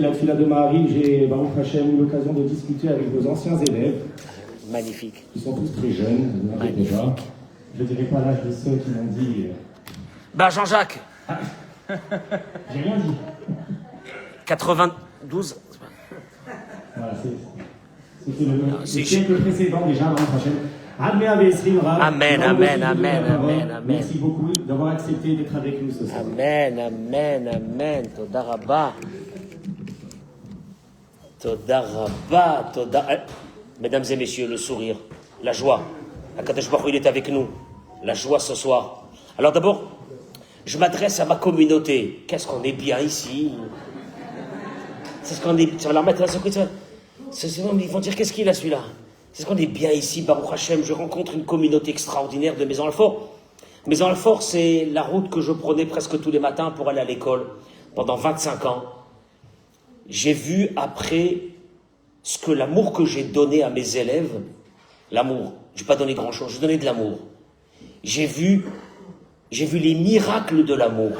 La fila de Marie, j'ai Baruch Hashem eu l'occasion de discuter avec vos anciens élèves. Magnifique. Ils sont tous très jeunes, ne vous inquiétez pas. Je ne dirai pas l'âge de ceux qui m'ont dit. Bah Jean-Jacques. J'ai rien dit. 92. Voilà, c'était le siècle précédent déjà, Baruch Hashem. Amen, amen, amen, amen, amen. Merci beaucoup d'avoir accepté d'être avec nous ce soir. Amen, amen, amen. Toda Rabba. Toda Rabba, Toda. Mesdames et messieurs, le sourire, la joie. Akadosh Baruch Hu, il est avec nous. La joie ce soir. Alors d'abord, je m'adresse à ma communauté. Qu'est-ce qu'on est bien ici. C'est ce qu'on est. Ça va leur mettre à la secousse. Ils vont dire qu'est-ce qu'il a celui-là. C'est ce qu'on est bien ici, Baruch Hashem. Je rencontre une communauté extraordinaire de Maison Alfort. Maison Alfort, c'est la route que je prenais presque tous les matins pour aller à l'école pendant 25 ans. J'ai vu après ce que l'amour que j'ai donné à mes élèves, l'amour, je n'ai pas donné grand-chose, j'ai donné de l'amour. J'ai vu les miracles de l'amour.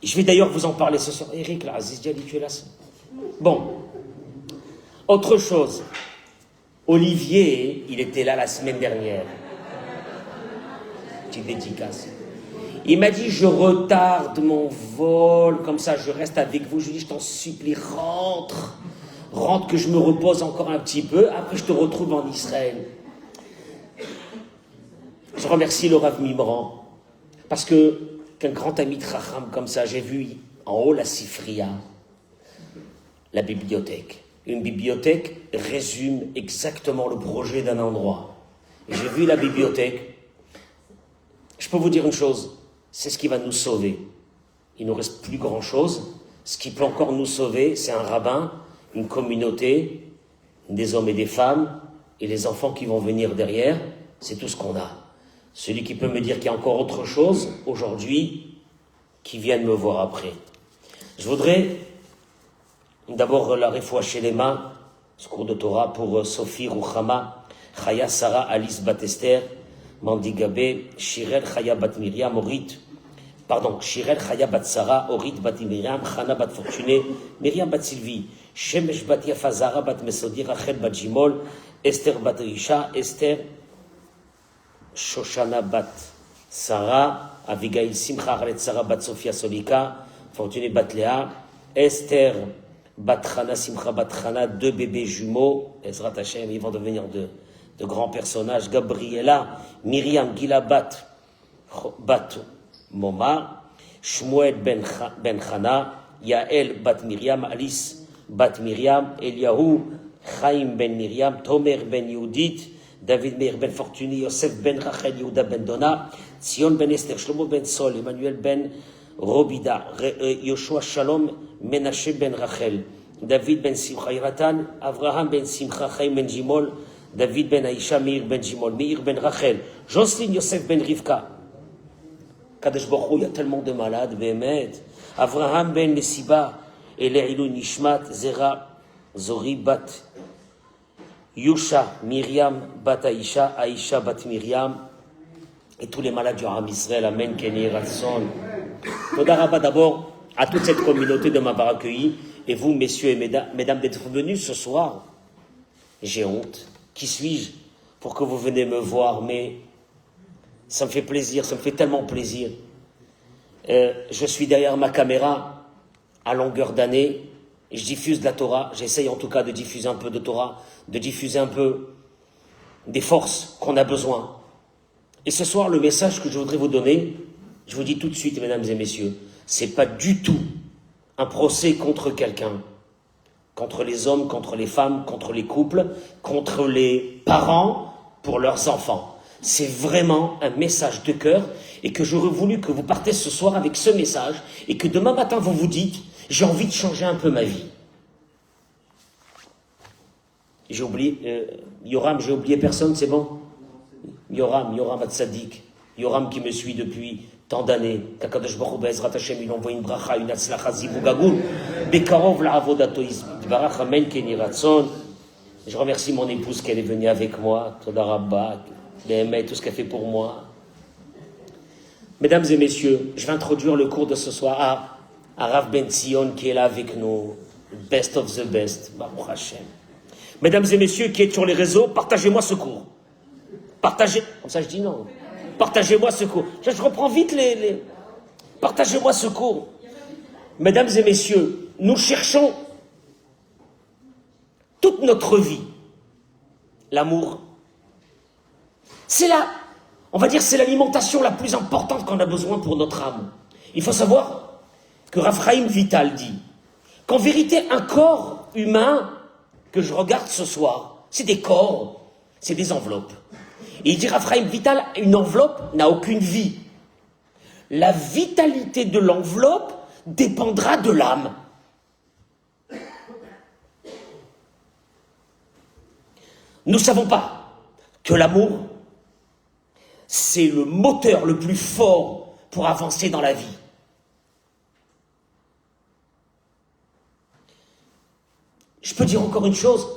Je vais d'ailleurs vous en parler ce soir. Eric, là, Aziz Diali, tu es là. Bon, autre chose. Olivier, il était là la semaine dernière. Petite dédicace. Il m'a dit, je retarde mon vol, comme ça je reste avec vous. Je lui dis, je t'en supplie, rentre. Rentre que je me repose encore un petit peu. Après, je te retrouve en Israël. Je remercie le Rav Mimran. Parce qu'un grand ami de Chacham comme ça, j'ai vu en haut la Sifria, la bibliothèque. Une bibliothèque résume exactement le projet d'un endroit. J'ai vu la bibliothèque. Je peux vous dire une chose, c'est ce qui va nous sauver. Il ne nous reste plus grand-chose. Ce qui peut encore nous sauver, c'est un rabbin, une communauté, des hommes et des femmes, et les enfants qui vont venir derrière. C'est tout ce qu'on a. Celui qui peut me dire qu'il y a encore autre chose, aujourd'hui, qui vienne me voir après. Je voudrais d'abord la refoua chez les mains, ce cours de Torah pour Sophie Rouchama, Chaya Sarah Alice Batester, Mandi Gabé, Shirel Chaya Bat Miriam, Shirel Chaya Bat Sarah, Orit Bat Miriam, Chana Bat Fortuné, Miriam Bat Sylvie, Shemesh Bat Yafazara Bat Mesodi, Rachel Bat Jimol, Esther Bat Risha, Esther Shoshana Bat Sarah, Avigail Simcha Arlet Sarah Bat Sophia Solika, Fortuné Bat Léa, Esther Batrana, Simcha Batrana, 2 bébés jumeaux, Ezrat Hashem, ils vont devenir de grands personnages, Gabriela, Myriam, Gila Bat Moma, Shmuel Ben Chana, Yael Bat Miriam, Alice Bat Miriam, Eliahu, Chaim Ben Miriam, Tomer Ben Yehudit, David Meir Ben Fortuny, Yosef Ben Rachel, Yehuda Ben Dona, Sion Ben Esther, Shlomo Ben Sol, Emmanuel Ben Robida, Yoshua Shalom, Menashe Ben Rachel, David Ben Simcha Iratan, Avraham Ben Simcha, Chaim Ben Jimol, David Ben Aisha, Meir Ben Jimol, Meir Ben Rachel, Jocelyn Yosef Ben Rivka. Kadesh Baruch Hu, il y a tellement de malades, Bémet. Avraham Ben Nesiba, Eleilou Nishmat, Zera, Zori Bat, Yusha, Myriam Bat Aisha, Aisha Bat Myriam, et tous les malades du Ham Israël, Amen, Kenny Ratson. Toda Rabba d'abord à toute cette communauté de m'avoir accueilli, et vous, messieurs et mesdames, d'être venus ce soir. J'ai honte. Qui suis-je pour que vous venez me voir? Mais ça me fait plaisir, ça me fait tellement plaisir. Je suis derrière ma caméra à longueur d'année, et je diffuse de la Torah. J'essaye en tout cas de diffuser un peu de Torah, de diffuser un peu des forces qu'on a besoin. Et ce soir, le message que je voudrais vous donner, je vous dis tout de suite, mesdames et messieurs, c'est pas du tout un procès contre quelqu'un, contre les hommes, contre les femmes, contre les couples, contre les parents pour leurs enfants. C'est vraiment un message de cœur, et que j'aurais voulu que vous partez ce soir avec ce message, et que demain matin vous vous dites, j'ai envie de changer un peu ma vie. J'ai oublié, Yoram, j'ai oublié personne, c'est bon? Yoram Hatzadik, Yoram qui me suit depuis tant d'années, qu'Akadosh Baruch Hu Be'ezrat Hashem, il envoie une bracha, une atzlacha, zivug gagoul, bekarov la'avodato yisbarach, amen, keni ratson. Je remercie mon épouse qu'elle est venue avec moi, Toda Rabba, tout ce qu'elle fait pour moi. Mesdames et messieurs, je vais introduire le cours de ce soir. Arav Ben Sion qui est là avec nous, best of the best, Baruch Hashem. Mesdames et messieurs qui êtes sur les réseaux, partagez-moi ce cours. Partagez, comme ça je dis non. Partagez-moi ce cours. Je reprends vite les... Partagez-moi ce cours. Mesdames et messieurs, nous cherchons toute notre vie l'amour. C'est là, on va dire, c'est l'alimentation la plus importante qu'on a besoin pour notre âme. Il faut savoir que Rav Chaim Vital dit qu'en vérité, un corps humain que je regarde ce soir, c'est des corps, c'est des enveloppes. Et il dit Rav Chaim Vital, une enveloppe n'a aucune vie. La vitalité de l'enveloppe dépendra de l'âme. Nous ne savons pas que l'amour, c'est le moteur le plus fort pour avancer dans la vie. Je peux dire encore une chose,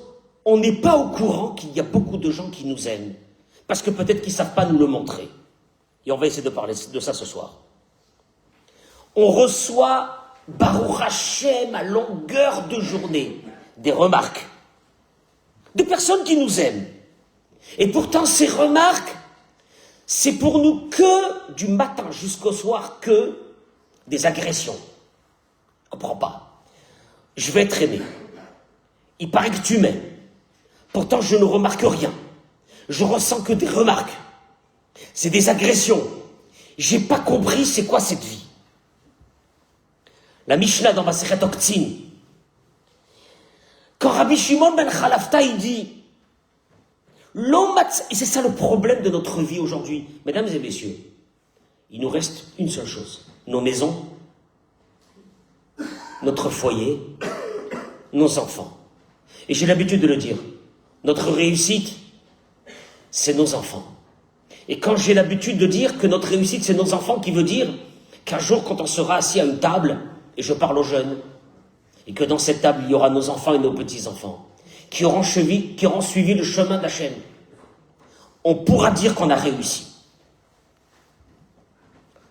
on n'est pas au courant qu'il y a beaucoup de gens qui nous aiment, parce que peut-être qu'ils ne savent pas nous le montrer. Et on va essayer de parler de ça ce soir. On reçoit, Baruch Hashem, à longueur de journée, des remarques de personnes qui nous aiment. Et pourtant, ces remarques, c'est pour nous que, du matin jusqu'au soir, que des agressions. Je ne comprends pas. Je vais être aimé. Il paraît que tu m'aimes. Pourtant, je ne remarque rien. Je ressens que des remarques. C'est des agressions. J'ai pas compris c'est quoi cette vie. La Mishnah dans Masechet Oktzin, quand Rabbi Shimon ben Chalafta il dit, et c'est ça le problème de notre vie aujourd'hui, mesdames et messieurs, il nous reste une seule chose, nos maisons, notre foyer, nos enfants. Et j'ai l'habitude de le dire, notre réussite, c'est nos enfants. Et quand j'ai l'habitude de dire que notre réussite, c'est nos enfants, qui veut dire qu'un jour, quand on sera assis à une table, et je parle aux jeunes, et que dans cette table, il y aura nos enfants et nos petits-enfants, qui auront suivi le chemin d'Hachem, on pourra dire qu'on a réussi.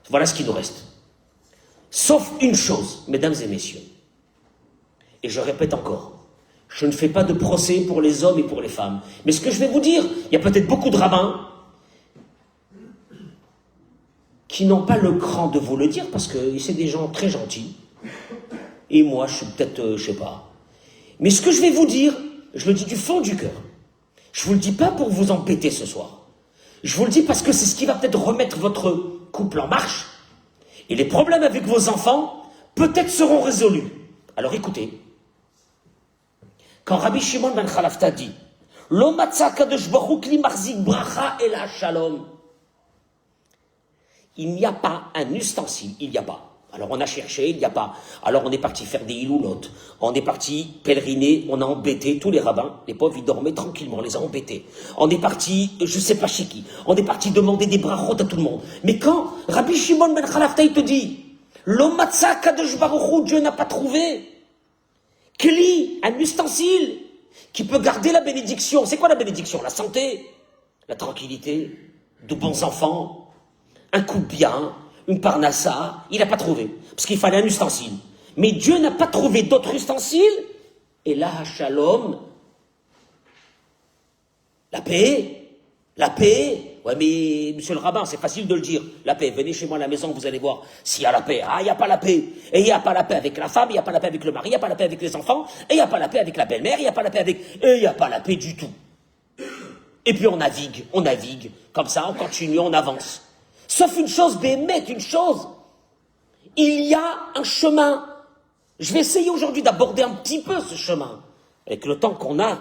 Voilà ce qui nous reste. Sauf une chose, mesdames et messieurs, et je répète encore, je ne fais pas de procès pour les hommes et pour les femmes, mais ce que je vais vous dire, il y a peut-être beaucoup de rabbins qui n'ont pas le cran de vous le dire, parce que c'est des gens très gentils, et moi je suis peut-être, je sais pas. Mais ce que je vais vous dire, je le dis du fond du cœur. Je vous le dis pas pour vous embêter ce soir. Je vous le dis parce que c'est ce qui va peut-être remettre votre couple en marche, et les problèmes avec vos enfants, peut-être seront résolus. Alors écoutez, quand Rabbi Shimon ben Chalafta dit Lo matza kadosh baruch li marzik bracha ela shalom, il n'y a pas un ustensile, il n'y a pas. Alors on a cherché, il n'y a pas. Alors on est parti faire des iloulotes, on est parti pèleriner, on a embêté tous les rabbins, les pauvres ils dormaient tranquillement, on les a embêtés. On est parti, je sais pas chez qui, on est parti demander des brachot à tout le monde. Mais quand Rabbi Shimon ben Chalafta il te dit Lo matza kadosh baruch hu, Dieu n'a pas trouvé Kli, un ustensile qui peut garder la bénédiction. C'est quoi la bénédiction? La santé, la tranquillité, de bons enfants, un coup bien, une parnassa. Il n'a pas trouvé, parce qu'il fallait un ustensile. Mais Dieu n'a pas trouvé d'autre ustensile. Et là, shalom, la paix. Ouais, mais monsieur le rabbin, c'est facile de le dire. La paix, venez chez moi à la maison, vous allez voir s'il y a la paix. Ah, il n'y a pas la paix. Et il n'y a pas la paix avec la femme, il n'y a pas la paix avec le mari, il n'y a pas la paix avec les enfants, et il n'y a pas la paix avec la belle-mère, il n'y a pas la paix avec... Et il n'y a pas la paix du tout. Et puis on navigue, comme ça, on continue, on avance. Sauf une chose, bémet, une chose. Il y a un chemin. Je vais essayer aujourd'hui d'aborder un petit peu ce chemin. Avec le temps qu'on a,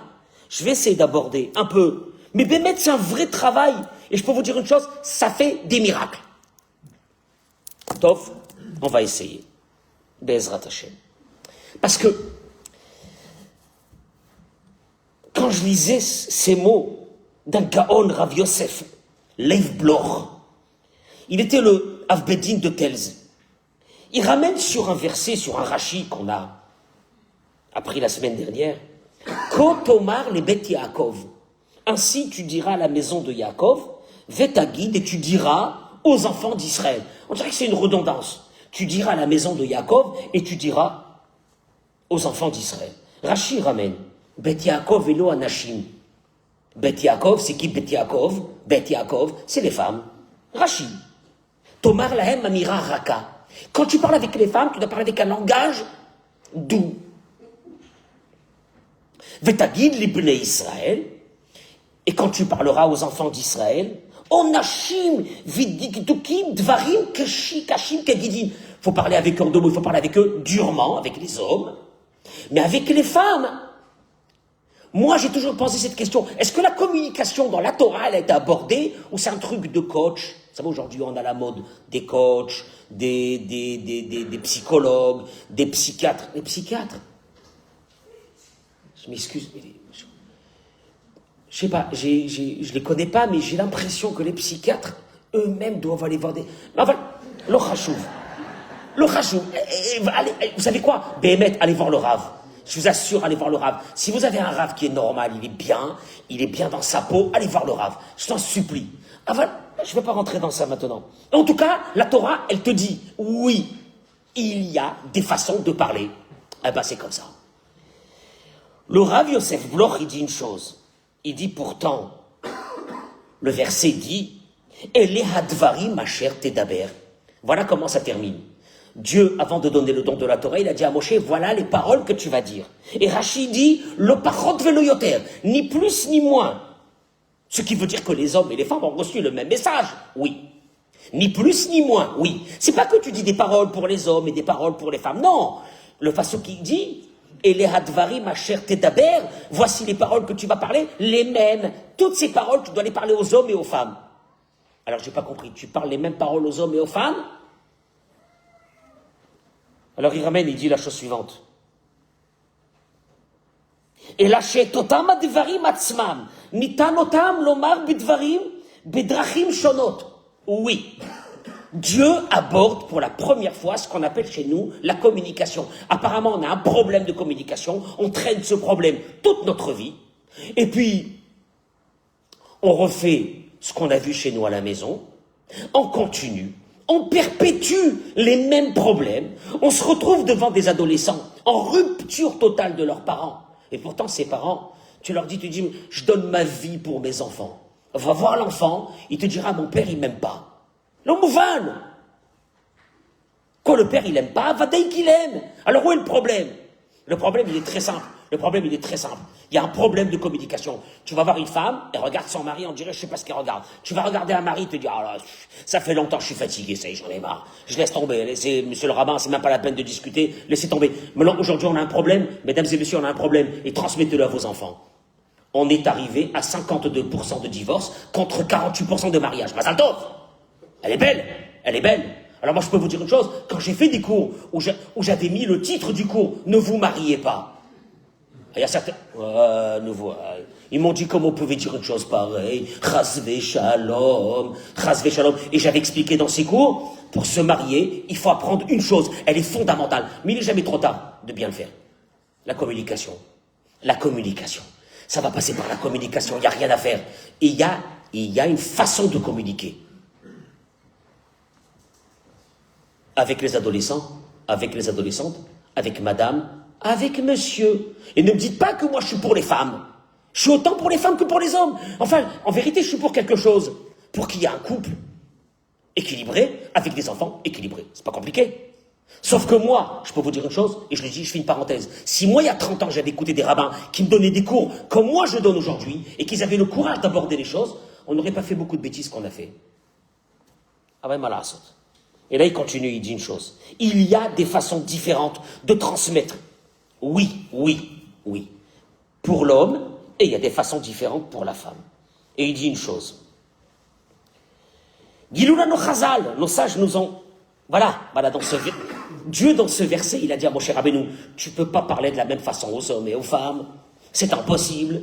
je vais essayer d'aborder un peu. Mais bémet, c'est un vrai travail. Et je peux vous dire une chose, ça fait des miracles. Tov, on va essayer. Be'ezrat Hashem. Parce que, quand je lisais ces mots d'un Gaon Rav Yosef, Lev Bloch, il était le Avbedin de Telz. Il ramène sur un verset, sur un Rashi qu'on a appris la semaine dernière, Kotomar le Bet Yaakov. Ainsi tu diras à la maison de Yaakov, Vetagid, et tu diras aux enfants d'Israël. On dirait que c'est une redondance. Tu diras à la maison de Yaakov et tu diras aux enfants d'Israël. Rashi ramène. Bet Yaakov elo anashim. Bet Yaakov, c'est qui Bet Yaakov? Bet Yaakov, c'est les femmes. Rashi. Tomar lahem amira raka. Quand tu parles avec les femmes, tu dois parler avec un langage doux. Vetagid libnei Israël. Et quand tu parleras aux enfants d'Israël, onashim vidikdukim dvarim kashim kegidim. Il faut parler avec eux en deux mots, il faut parler avec eux durement, avec les hommes. Mais avec les femmes, moi j'ai toujours posé cette question, est-ce que la communication dans la Torah, elle a été abordée, ou c'est un truc de coach? Vous savez, aujourd'hui on a la mode des coachs, des psychologues, des psychiatres. Les psychiatres, je m'excuse, mais je sais pas, je les connais pas, mais j'ai l'impression que les psychiatres eux-mêmes doivent aller voir des... Enfin, le chachouv. Vous savez quoi? Béhémet, allez voir le Rav. Je vous assure, allez voir le Rav. Si vous avez un Rav qui est normal, il est bien dans sa peau, allez voir le Rav. Je t'en supplie. Enfin, je ne vais pas rentrer dans ça maintenant. En tout cas, la Torah, elle te dit, oui, il y a des façons de parler. Eh ben, c'est comme ça. Le Rav Yosef Bloch, il dit une chose. Il dit pourtant, le verset dit, Ele hadvarim asher tedaber. Voilà comment ça termine. Dieu, avant de donner le don de la Torah, il a dit à Moshe, voilà les paroles que tu vas dire. Et Rachid dit, le parot velo yoter, ni plus ni moins. Ce qui veut dire que les hommes et les femmes ont reçu le même message, oui. Ni plus ni moins, oui. C'est pas que tu dis des paroles pour les hommes et des paroles pour les femmes, non. Le façon qui dit, et les hadvarim asher tedaber, voici les paroles que tu vas parler, les mêmes. Toutes ces paroles, tu dois les parler aux hommes et aux femmes. Alors, j'ai pas compris, tu parles les mêmes paroles aux hommes et aux femmes? Alors il ramène, il dit la chose suivante. Et lâchet otam advarim atzmam, nitan otam lomar bidvarim bedrachim shonot. Oui, Dieu aborde pour la première fois ce qu'on appelle chez nous la communication. Apparemment, on a un problème de communication, on traîne ce problème toute notre vie, et puis on refait ce qu'on a vu chez nous à la maison, on continue. On perpétue les mêmes problèmes. On se retrouve devant des adolescents en rupture totale de leurs parents. Et pourtant, ces parents, tu dis, je donne ma vie pour mes enfants. Va voir l'enfant, il te dira, mon père, il m'aime pas. L'homme quand le père, il aime pas, va dire qu'il aime. Alors où est le problème? Le problème, il est très simple. Il y a un problème de communication. Tu vas voir une femme, elle regarde son mari, on dirait, je sais pas ce qu'elle regarde. Tu vas regarder un mari, te dire, ah là, ça fait longtemps, je suis fatigué, ça y est, j'en ai marre. Je laisse tomber, laissez, monsieur le rabbin, c'est même pas la peine de discuter, laissez tomber. Maintenant, aujourd'hui, on a un problème, mesdames et messieurs, on a un problème, et transmettez-le à vos enfants. On est arrivé à 52% de divorce contre 48% de mariage. Mazal tov. Elle est belle. Alors moi, je peux vous dire une chose, quand j'ai fait des cours où j'avais mis le titre du cours, ne vous mariez pas. Il y a certains, ils m'ont dit comment on pouvait dire une chose pareille, chasvé shalom, et j'avais expliqué dans ces cours, pour se marier, il faut apprendre une chose, elle est fondamentale, mais il n'est jamais trop tard de bien le faire. La communication. Ça va passer par la communication, il n'y a rien à faire. Et il y a une façon de communiquer. Avec les adolescents, avec les adolescentes, avec madame, avec monsieur. Et ne me dites pas que moi je suis pour les femmes. Je suis autant pour les femmes que pour les hommes. Enfin, en vérité, je suis pour quelque chose. Pour qu'il y ait un couple équilibré, avec des enfants équilibrés. C'est pas compliqué. Sauf que moi, je peux vous dire une chose, et je le dis, je fais une parenthèse. Si moi, il y a 30 ans, j'avais écouté des rabbins qui me donnaient des cours comme moi je donne aujourd'hui, et qu'ils avaient le courage d'aborder les choses, on n'aurait pas fait beaucoup de bêtises qu'on a fait. Ah ben, malasot. Et là, il continue, il dit une chose. Il y a des façons différentes de transmettre. Oui. Pour l'homme, et il y a des façons différentes pour la femme. Et il dit une chose. Giloula no chazal, nos sages nous ont... Voilà, Dieu, dans ce verset, il a dit à Moshe Rabbeinu, tu ne peux pas parler de la même façon aux hommes et aux femmes. C'est impossible.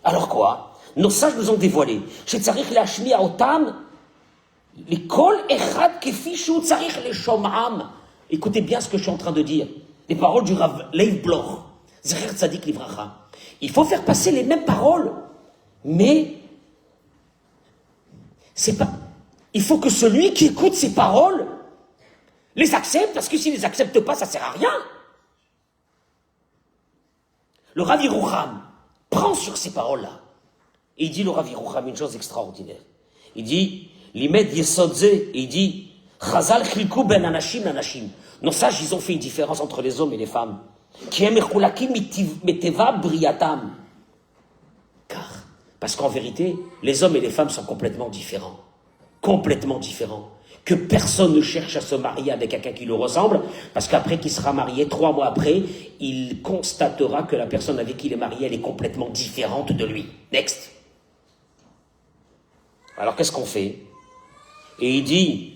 Alors quoi? Nos sages nous ont dévoilé. Shetzarich lashmi aotam, les kol echad kefi shu tzarich le shom'am. Écoutez bien ce que je suis en train de dire. Les paroles du Rav Leib Bloch. Zecher tzadik livracha. Il faut faire passer les mêmes paroles. Mais, c'est pas... Il faut que celui qui écoute ces paroles Les accepte, parce que s'ils les acceptent pas, ça sert à rien. Le Rav Yerucham prend sur ces paroles-là. Et il dit, le Rav Yerucham, une chose extraordinaire. Il dit, Limed Yesodze, et il dit, Chazal Chilku ben Anashim Anashim. Nos sages, ils ont fait une différence entre les hommes et les femmes. Qui aiment Meteva Briatam. Car, parce qu'en vérité, les hommes et les femmes sont complètement différents. Complètement différents. Que personne ne cherche à se marier avec quelqu'un qui lui ressemble, parce qu'après qu'il sera marié, 3 mois après, il constatera que la personne avec qui il est marié, elle est complètement différente de lui. Next. Alors qu'est-ce qu'on fait? Et il dit,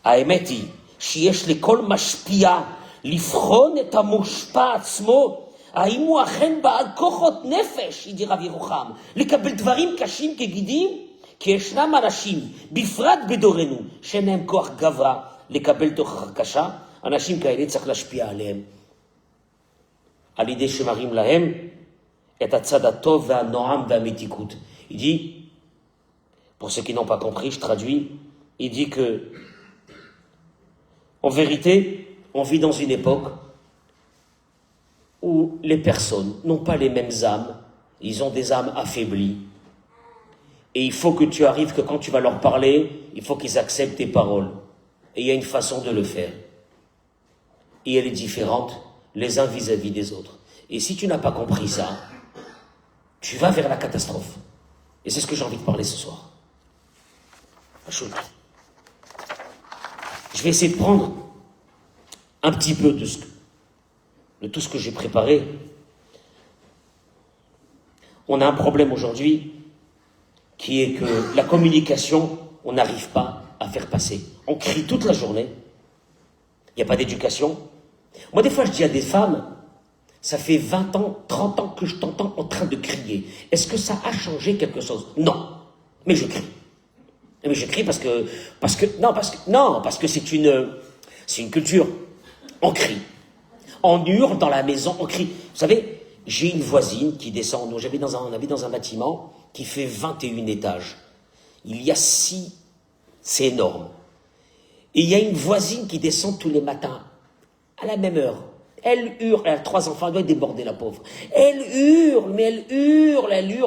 Aemeti, Shiesh lekol mashpia, lifron et amushpa atzmo, Aimu achen ba'al kochot nefesh, il dit Rav Yerucham, lekabel dvarim kashim kegidim, כי ישנם אנשים, בפרט בדורנו, שאין להם כוח גברה לקבל תוכחה קשה, אנשים כאלה צריך להשפיע עליהם. על ידי שמראים להם את הצד הטוב והנועם והמתיקות. Il dit, pour ceux qui n'ont pas compris, je traduis, il dit que, en vérité, on vit dans une époque où les personnes n'ont pas les mêmes âmes, ils ont des âmes affaiblies. Et il faut que tu arrives, que quand tu vas leur parler, il faut qu'ils acceptent tes paroles. Et il y a une façon de le faire. Et elle est différente, les uns vis-à-vis des autres. Et si tu n'as pas compris ça, tu vas vers la catastrophe. Et c'est ce que j'ai envie de parler ce soir. Je vais essayer de prendre un petit peu de tout ce que j'ai préparé. On a un problème aujourd'hui, qui est que la communication, on n'arrive pas à faire passer. On crie toute la journée, il n'y a pas d'éducation. Moi, des fois, je dis à des femmes, ça fait 20 ans, 30 ans que je t'entends en train de crier. Est-ce que ça a changé quelque chose? Non, mais je crie. Mais je crie parce que c'est une culture. On crie. On hurle dans la maison, on crie. Vous savez, j'ai une voisine qui descend, on habite dans un bâtiment qui fait 21 étages. Il y a 6, c'est énorme. Et il y a une voisine qui descend tous les matins, à la même heure. Elle hurle, elle a 3 enfants, elle doit être débordée, la pauvre. Elle hurle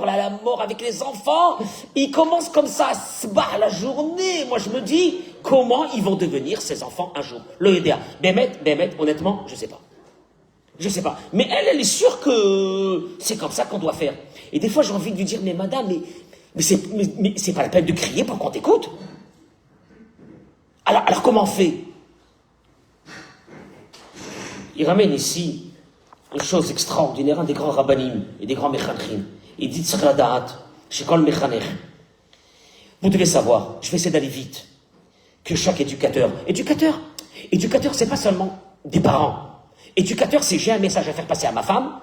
à la mort avec les enfants. Ils commencent comme ça à se battre la journée. Moi, je me dis, comment ils vont devenir ces enfants un jour? Le EDA. Bémet, honnêtement, je sais pas. Mais elle est sûre que c'est comme ça qu'on doit faire. Et des fois, j'ai envie de lui dire, mais madame, mais c'est pas la peine de crier pour qu'on t'écoute. Alors comment on fait? Il ramène ici une chose extraordinaire, un des grands rabbanim et des grands mechanchim. Il dit, Tzradat, Shekol Mechanech. Vous devez savoir, je vais essayer d'aller vite, que chaque éducateur, c'est pas seulement des parents. Éducateur, c'est j'ai un message à faire passer à ma femme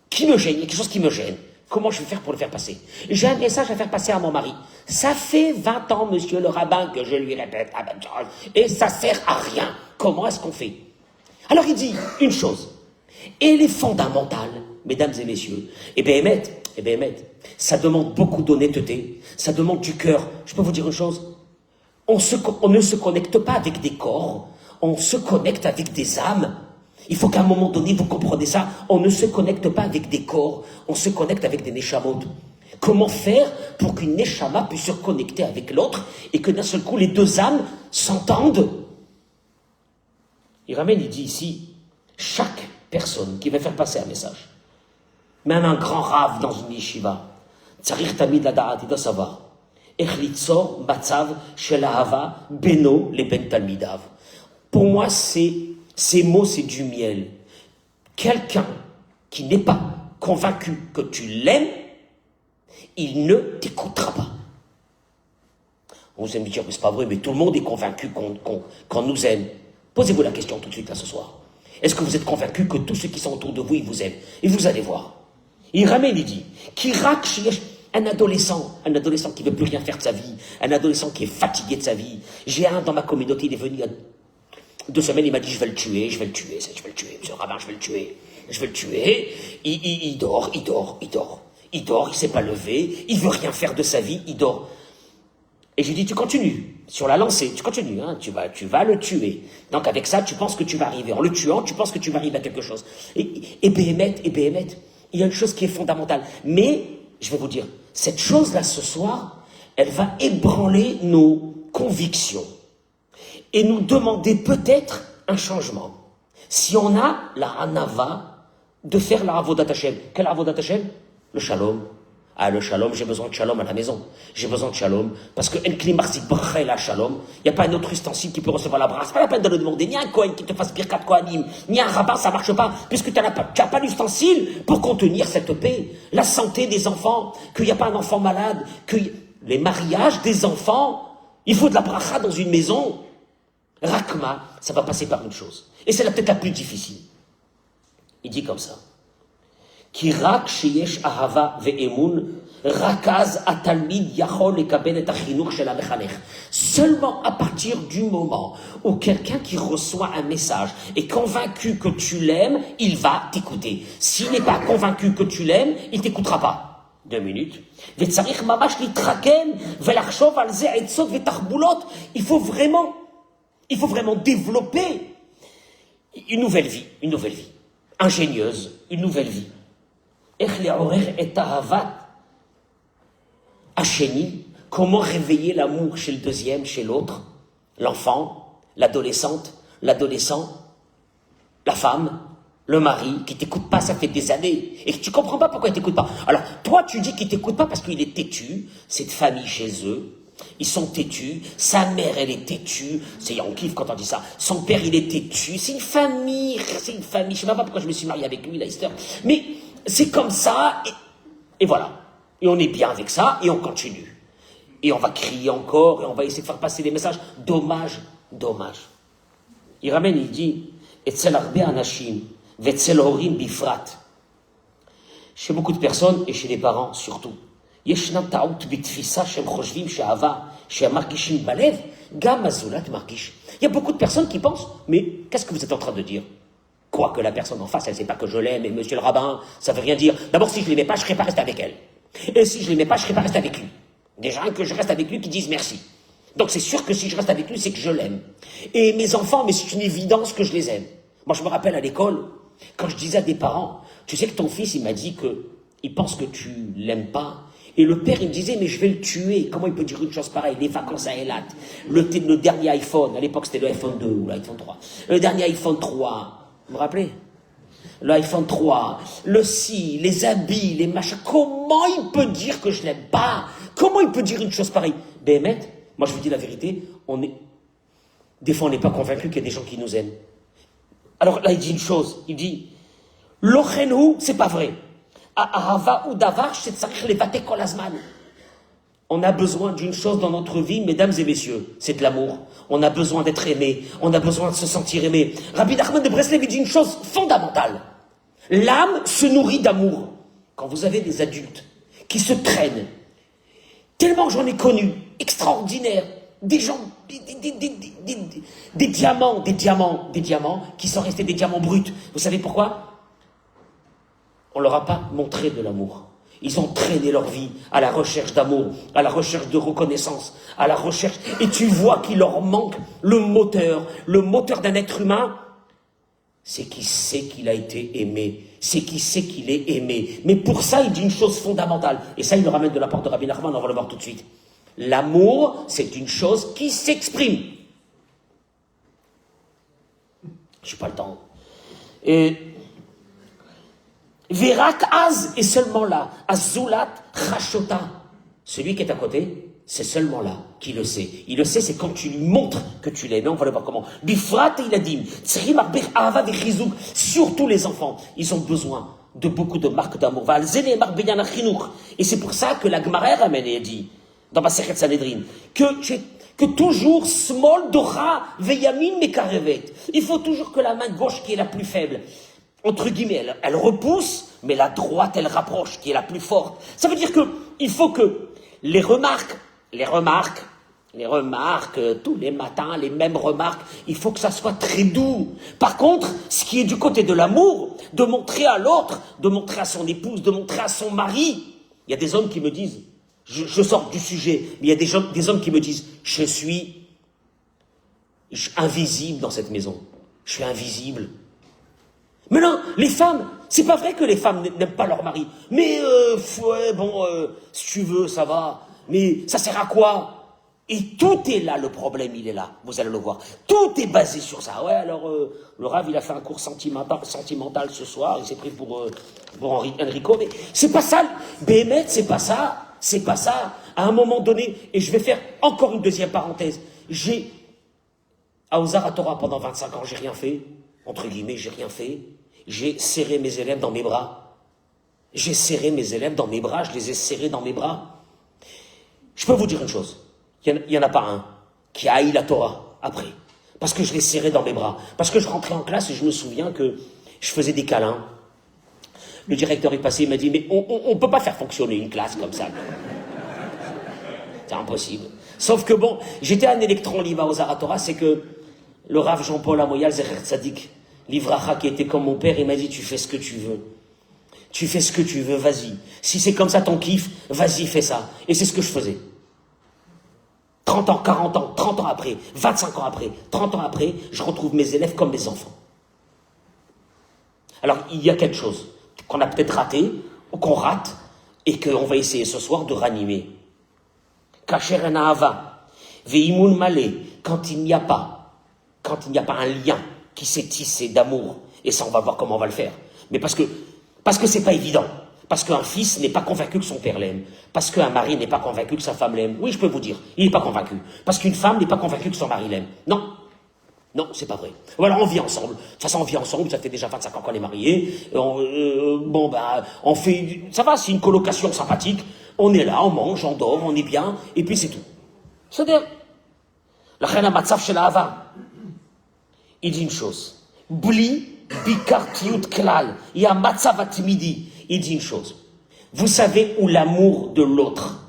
qui me gêne, il y a quelque chose qui me gêne. Comment je vais faire pour le faire passer? J'ai un message à faire passer à mon mari. Ça fait 20 ans, monsieur le rabbin, que je lui répète la même chose, et ça sert à rien. Comment est-ce qu'on fait? Alors il dit une chose, elle est fondamentale, mesdames et messieurs. Et Béhémet, ça demande beaucoup d'honnêteté, ça demande du cœur. Je peux vous dire une chose, on ne se connecte pas avec des corps, on se connecte avec des âmes. Il faut qu'à un moment donné, vous comprenez ça, on ne se connecte pas avec des corps, on se connecte avec des neshamot. Comment faire pour qu'une neshama puisse se connecter avec l'autre et que d'un seul coup, les 2 âmes s'entendent? Il dit ici, chaque personne qui va faire passer un message, même un grand rave dans une yeshiva, Tzarir Tamid Lada'at, il doit savoir, Echlitzor Matzav Shel Ahava Beno Leben Talmidav. Pour moi, ces mots, c'est du miel. Quelqu'un qui n'est pas convaincu que tu l'aimes, il ne t'écoutera pas. Vous allez me dire, mais c'est pas vrai, mais tout le monde est convaincu qu'on nous aime. Posez-vous la question tout de suite, là, ce soir. Est-ce que vous êtes convaincu que tous ceux qui sont autour de vous, ils vous aiment? Et vous allez voir. Il ramène, il dit, un adolescent qui ne veut plus rien faire de sa vie, un adolescent qui est fatigué de sa vie. J'ai un dans ma communauté, il est venu il y a 2 semaines, il m'a dit, je vais le tuer, monsieur le rabbin, je vais le tuer. Il dort, il s'est pas levé, il veut rien faire de sa vie, il dort. Et j'ai dit, tu continues. sur la lancée, tu continues, hein, tu vas le tuer. Donc avec ça, tu penses que tu vas arriver. En le tuant, tu penses que tu vas arriver à quelque chose. Et Béhémet, il y a une chose qui est fondamentale. Mais, je vais vous dire, cette chose-là ce soir, elle va ébranler nos convictions. Et nous demander peut-être un changement. Si on a la hanava de faire la avodat Hashem. Quelle avodat Hashem? Le shalom. Ah, le shalom, j'ai besoin de shalom à la maison. J'ai besoin de shalom. Parce que en kli marzik bracha la shalom. Il n'y a pas un autre ustensile qui peut recevoir la brasse. Pas la peine de le demander. Ni un Kohen qui te fasse birkat Kohanim. Ni un rabbin, ça marche pas. Puisque tu n'as pas d'ustensile pour contenir cette paix. La santé des enfants. Qu'il n'y a pas un enfant malade. Que les mariages des enfants. Il faut de la bracha dans une maison. Rakma, ça va passer par une chose. Et c'est peut-être la plus difficile. Il dit comme ça. Ki rak sheyesh ahava ve'emun rakaz atalmid yachol lekabel et achinur shel hamechanech. Seulement à partir du moment où quelqu'un qui reçoit un message est convaincu que tu l'aimes, il va t'écouter. S'il n'est pas convaincu que tu l'aimes, il ne t'écoutera pas. 2 minutes. Ve'tzarich mamash litraken ve'lachshov al ze etzot ve'tachbulot. Il faut vraiment développer une nouvelle vie, ingénieuse, une nouvelle vie. Comment réveiller l'amour chez le deuxième, chez l'autre, l'enfant, l'adolescente, l'adolescent, la femme, le mari, qui t'écoute pas, ça fait des années, et que tu comprends pas pourquoi il t'écoute pas. Alors, toi, tu dis qu'il t'écoute pas parce qu'il est têtu, cette famille chez eux, ils sont têtus, sa mère, elle est têtue, on kiffe quand on dit ça, son père, il est têtu, c'est une famille, je sais même pas pourquoi je me suis marié avec lui, Leicester, mais c'est comme ça, et voilà. Et on est bien avec ça, et on continue. Et on va crier encore, et on va essayer de faire passer des messages. Dommage. Il ramène, il dit, Etzel arbe anashim, vetzel horim bifrat. Chez beaucoup de personnes, et chez les parents surtout, ישנה טעות בתפיסה שהם חושבים שהאהבה, שהם מרגישים בלב, גם הזולת מרגיש. Il y a beaucoup de personnes qui pensent, mais qu'est-ce que vous êtes en train de dire? Quoi, que la personne en face, elle ne sait pas que je l'aime, et monsieur le rabbin, ça ne veut rien dire. D'abord, si je ne l'aimais pas, je ne serais pas resté avec elle. Et si je ne l'aimais pas, je ne serais pas resté avec lui. Déjà, que je reste avec lui, qu'ils disent merci. Donc c'est sûr que si je reste avec lui, c'est que je l'aime. Et mes enfants, mais c'est une évidence que je les aime. Moi, je me rappelle à l'école, quand je disais à des parents, tu sais que ton fils, il m'a dit qu'il pense que tu ne l'aimes pas. Et le père, il me disait, mais je vais le tuer. Comment il peut dire une chose pareille? Les vacances à Eilat, le dernier iPhone, à l'époque c'était le iPhone 2 ou l'iPhone 3. Le dernier iPhone 3, vous me rappelez? Le iPhone 3, le si, les habits, les machins. Comment il peut dire que je l'aime pas? Comment il peut dire une chose pareille? Béhémet, moi je vous dis la vérité, des fois on n'est pas convaincu qu'il y a des gens qui nous aiment. Alors là il dit une chose, il dit, l'ochenhu, c'est pas vrai. On a besoin d'une chose dans notre vie, mesdames et messieurs, c'est de l'amour. On a besoin d'être aimé, on a besoin de se sentir aimé. Rabbi Nachman de Breslev dit une chose fondamentale. L'âme se nourrit d'amour. Quand vous avez des adultes qui se traînent, tellement j'en ai connu, extraordinaires, des gens, des diamants qui sont restés des diamants bruts. Vous savez pourquoi? On ne leur a pas montré de l'amour. Ils ont traîné leur vie à la recherche d'amour, à la recherche de reconnaissance, à la recherche... Et tu vois qu'il leur manque le moteur d'un être humain, c'est qu'il sait qu'il a été aimé, c'est qu'il sait qu'il est aimé. Mais pour ça, il dit une chose fondamentale. Et ça, il le ramène de la part de Rabbi Nachman, on va le voir tout de suite. L'amour, c'est une chose qui s'exprime. Je n'ai pas le temps. Et... Verak Az est seulement là. Azulat Chashota. Celui qui est à côté, c'est seulement là qui le sait. Il le sait, c'est quand tu lui montres que tu l'aimes. On va le voir comment. Bifrat, il a dit, surtout les enfants, ils ont besoin de beaucoup de marques d'amour. Et c'est pour ça que la Gemara ramène et dit, dans Masechet Sanhedrin, que toujours small dora veyamin mekarevet. Il faut toujours que la main gauche qui est la plus faible, entre guillemets, elle repousse, mais la droite, elle rapproche, qui est la plus forte. Ça veut dire qu'il faut que les remarques, tous les matins, les mêmes remarques, il faut que ça soit très doux. Par contre, ce qui est du côté de l'amour, de montrer à l'autre, de montrer à son épouse, de montrer à son mari. Il y a des hommes qui me disent, je sors du sujet, mais il y a des hommes qui me disent, je suis Je suis invisible dans cette maison. Je suis invisible. Mais non, les femmes, c'est pas vrai que les femmes n'aiment pas leur mari. Mais, ouais, bon, si tu veux, ça va. Mais ça sert à quoi? Et tout est là, le problème, il est là. Vous allez le voir. Tout est basé sur ça. Ouais, alors, le Rav, il a fait un cours sentimental ce soir. Il s'est pris pour Enrico. Mais c'est pas ça. Béhémet, c'est pas ça. C'est pas ça. À un moment donné, et je vais faire encore une deuxième parenthèse. À Ozar Torah, pendant 25 ans, j'ai rien fait. Entre guillemets, j'ai rien fait. J'ai serré mes élèves dans mes bras. J'ai serré mes élèves dans mes bras. Je les ai serrés dans mes bras. Je peux vous dire une chose. Il n'y en a pas un qui a haï la Torah après. Parce que je l'ai serré dans mes bras. Parce que je rentrais en classe et je me souviens que je faisais des câlins. Le directeur est passé, il m'a dit, mais on ne peut pas faire fonctionner une classe comme ça. C'est impossible. Sauf que bon, j'étais un électron libre aux Aratora, c'est que le Rav Jean-Paul Amoyal, Zecher Tzadik, l'Ivracha qui était comme mon père, il m'a dit, tu fais ce que tu veux. Tu fais ce que tu veux, vas-y. Si c'est comme ça ton kiff, vas-y, fais ça. Et c'est ce que je faisais. 30 ans, 40 ans, 30 ans après, 25 ans après, 30 ans après, je retrouve mes élèves comme mes enfants. Alors, il y a quelque chose qu'on a peut-être raté, ou qu'on rate, et qu'on va essayer ce soir de ranimer. Kacher en Ahava, Veimoun Malé, quand il n'y a pas un lien qui s'est tissé d'amour, et ça on va voir comment on va le faire, mais parce que c'est pas évident, parce qu'un fils n'est pas convaincu que son père l'aime, parce qu'un mari n'est pas convaincu que sa femme l'aime, oui je peux vous dire, il n'est pas convaincu, parce qu'une femme n'est pas convaincue que son mari l'aime, non, c'est pas vrai. Voilà, on vit ensemble. De toute façon, on vit ensemble, ça fait déjà 25 ans qu'on est mariés. On fait... Ça va, c'est une colocation sympathique. On est là, on mange, on dort, on est bien, et puis c'est tout. C'est-à-dire, la reine Amatsav chez la Hava, il dit une chose. Bli bikartiut klal, il y a Matsavat midi. Il dit une chose. Vous savez où l'amour de l'autre,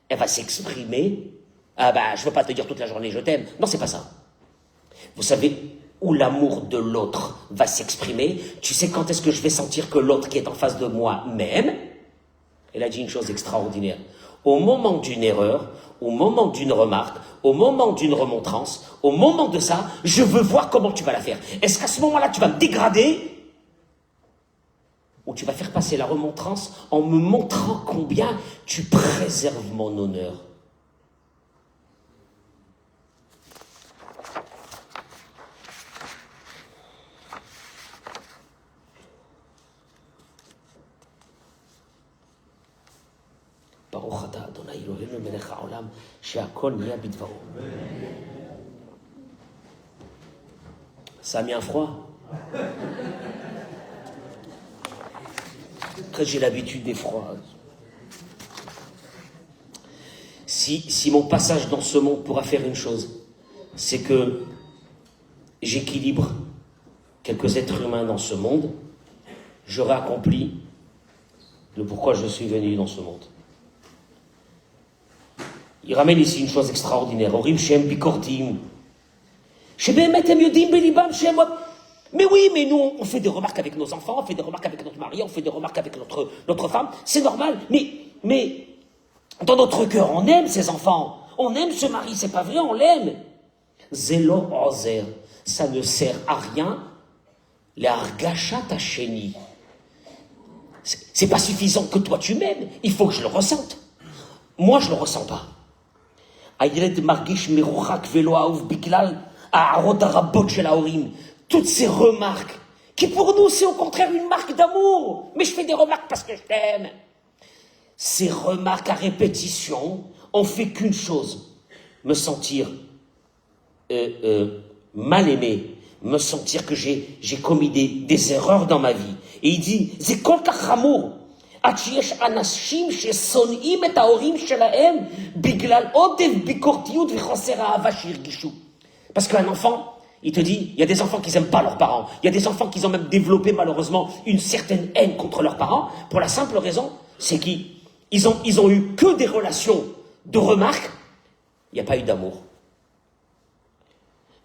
elle va s'exprimer. Ah bah, je veux pas te dire toute la journée je t'aime. Non, c'est pas ça. Vous savez où l'amour de l'autre va s'exprimer? Tu sais quand est-ce que je vais sentir que l'autre qui est en face de moi m'aime? Elle a dit une chose extraordinaire. Au moment d'une erreur, au moment d'une remarque, au moment d'une remontrance, au moment de ça, je veux voir comment tu vas la faire. Est-ce qu'à ce moment-là, tu vas me dégrader? Ou tu vas faire passer la remontrance en me montrant combien tu préserves mon honneur? ברוך אתה אדוני אלוהינו מלך העולם שהכל נהיה בדברו. Ça a mis un froid. Après j'ai l'habitude des froids. Si mon passage dans ce monde pourra faire une chose, c'est que j'équilibre quelques êtres humains dans ce monde, j'aurai accompli le pourquoi je suis venu dans ce monde. Il ramène ici une chose extraordinaire. Orim Shem Bikortim. Mais oui, mais nous, on fait des remarques avec nos enfants, on fait des remarques avec notre mari, on fait des remarques avec notre femme. C'est normal. Mais dans notre cœur, on aime ces enfants. On aime ce mari, c'est pas vrai, on l'aime. Zelo Ozer. Ça ne sert à rien. L'argashat Hasheni. C'est pas suffisant que toi tu m'aimes. Il faut que je le ressente. Moi, je le ressens pas. Toutes ces remarques, qui pour nous c'est au contraire une marque d'amour, mais je fais des remarques parce que je t'aime. Ces remarques à répétition ont fait qu'une chose, me sentir mal aimé, me sentir que j'ai commis des erreurs dans ma vie. Et il dit, c'est kol kach hamour. Parce qu'un enfant, il te dit, il y a des enfants qui n'aiment pas leurs parents. Il y a des enfants qui ont même développé malheureusement une certaine haine contre leurs parents, pour la simple raison, c'est qu'ils ont eu que des relations de remarques, il n'y a pas eu d'amour.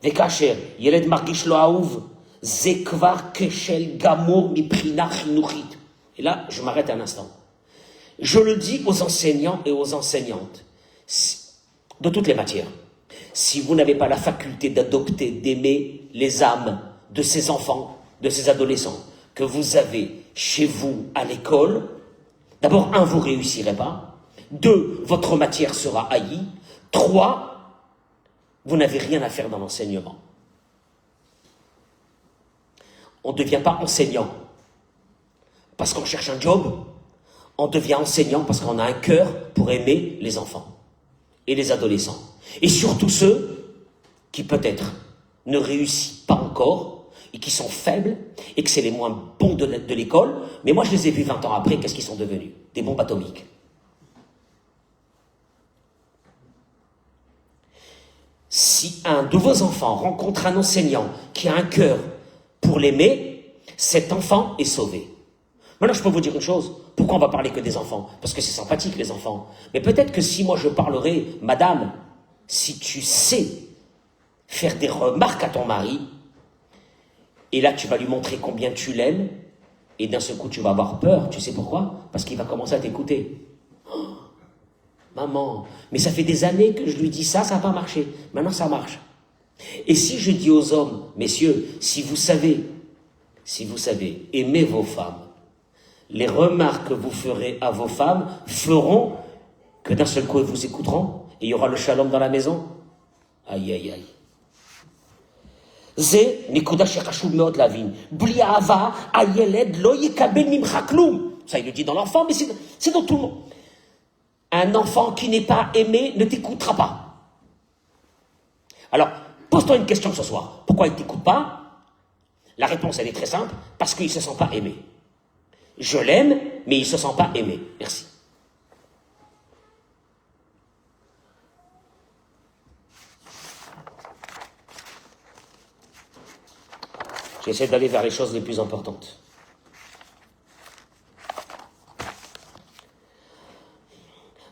Vekacher, Yeled Margish Lo Ahuv, Zekvar Keshel Gamour Miprina Chinuchit. Et là, je m'arrête un instant. Je le dis aux enseignants et aux enseignantes, de toutes les matières. si vous n'avez pas la faculté d'adopter, d'aimer les âmes de ces enfants, de ces adolescents que vous avez chez vous à l'école, d'abord, 1, vous ne réussirez pas. 2, votre matière sera haïe. 3, vous n'avez rien à faire dans l'enseignement. On ne devient pas enseignant parce qu'on cherche un job. On devient enseignant parce qu'on a un cœur pour aimer les enfants et les adolescents. Et surtout ceux qui peut-être ne réussissent pas encore et qui sont faibles et que c'est les moins bons de l'école. Mais moi, je les ai vus 20 ans après, qu'est-ce qu'ils sont devenus? Des bombes atomiques. Si un de vos enfants rencontre un enseignant qui a un cœur pour l'aimer, cet enfant est sauvé. Maintenant, je peux vous dire une chose. Pourquoi on va parler que des enfants? Parce que c'est sympathique, les enfants. Mais peut-être que si moi je parlerais, madame, si tu sais faire des remarques à ton mari, et là tu vas lui montrer combien tu l'aimes, et d'un seul coup tu vas avoir peur. Tu sais pourquoi? Parce qu'il va commencer à t'écouter. Oh, maman, mais ça fait des années que je lui dis ça, ça n'a pas marché. Maintenant ça marche. Et si je dis aux hommes, messieurs, si vous savez, aimez vos femmes, les remarques que vous ferez à vos femmes feront que d'un seul coup elles vous écouteront et il y aura le shalom dans la maison. Aïe, aïe, aïe. C'est nikuda shechashuv meod lavin. Bli ahava hayeled lo yekabel mimcha kloum. Ça il le dit dans l'enfant, mais c'est dans tout le monde. Un enfant qui n'est pas aimé ne t'écoutera pas. Alors, pose-toi une question ce soir. Pourquoi il ne t'écoute pas? La réponse elle est très simple, parce qu'il ne se sent pas aimé. Je l'aime, mais il ne se sent pas aimé. Merci. J'essaie d'aller vers les choses les plus importantes.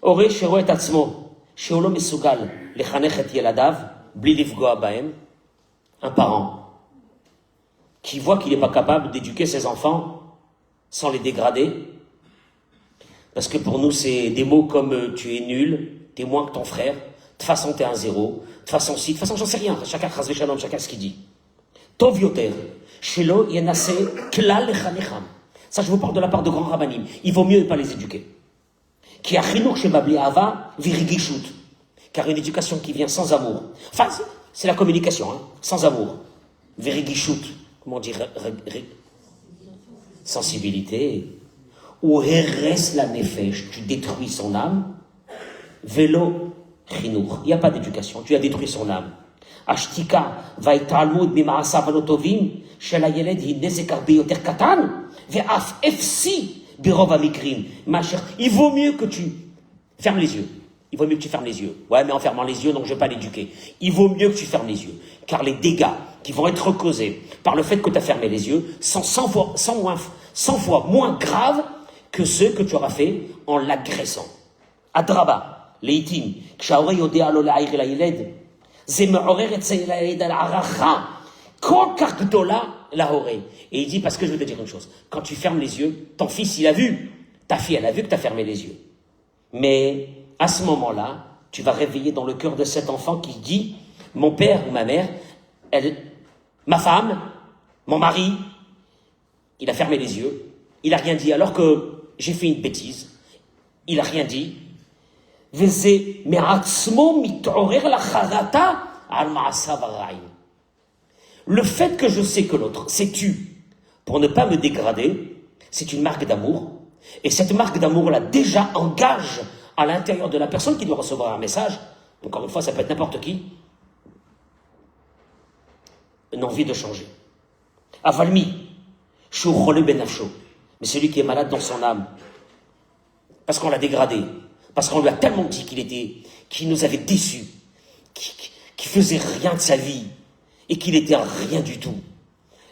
הורה שרואה את עצמו, שהוא לא מסוגל לחנך את ילדיו, בלי לפגוע בהם, un parent qui voit qu'il n'est pas capable d'éduquer ses enfants sans les dégrader, parce que pour nous c'est des mots comme tu es nul, tu es moins que ton frère, de toute façon tu es un zéro, de toute façon si, de toute façon j'en sais rien, chacun ce qu'il dit. Tov yoter, shelo yenase klal lechanecham. Ça je vous parle de la part de grands rabbanim, il vaut mieux ne pas les éduquer. Qui a chinuch shebabli ava virigishut, car une éducation qui vient sans amour, enfin c'est la communication, hein, sans amour, virigishut, comment dire, sensibilité, ou heres la nefesh, tu détruis son âme, velo chinuch, il n'y a pas d'éducation, tu as détruit son âme. Ashtika vaitalmud bimaasav alotovim shel hayeled hi nezek arbe yoter katan ve'af efsi. Il vaut mieux que tu fermes les yeux. Il vaut mieux que tu fermes les yeux. Ouais, mais en fermant les yeux, donc je ne vais pas l'éduquer. Il vaut mieux que tu fermes les yeux. Car les dégâts qui vont être causés par le fait que tu as fermé les yeux sont 100 fois moins graves que ceux que tu auras fait en l'agressant. Adraba, leitim, kshaore yodea lo la'ir la yeled, ze me'orer et ze la yeled al aracha, kol kach gdola la hore. Et il dit, parce que je vais te dire une chose, quand tu fermes les yeux, ton fils il a vu, ta fille elle a vu que tu as fermé les yeux. Mais à ce moment-là, tu vas réveiller dans le cœur de cet enfant qui dit, mon père ou ma mère, ma femme, mon mari, il a fermé les yeux, il n'a rien dit alors que j'ai fait une bêtise, il n'a rien dit. Le fait que je sais que l'autre s'est tu pour ne pas me dégrader, c'est une marque d'amour. Et cette marque d'amour-là déjà engage à l'intérieur de la personne qui doit recevoir un message, encore une fois, ça peut être n'importe qui, une envie de changer. Avalmi, shouchole benafsho, mais celui qui est malade dans son âme, parce qu'on l'a dégradé, parce qu'on lui a tellement dit qu'il nous avait déçus, qu'il faisait rien de sa vie, et qu'il était rien du tout,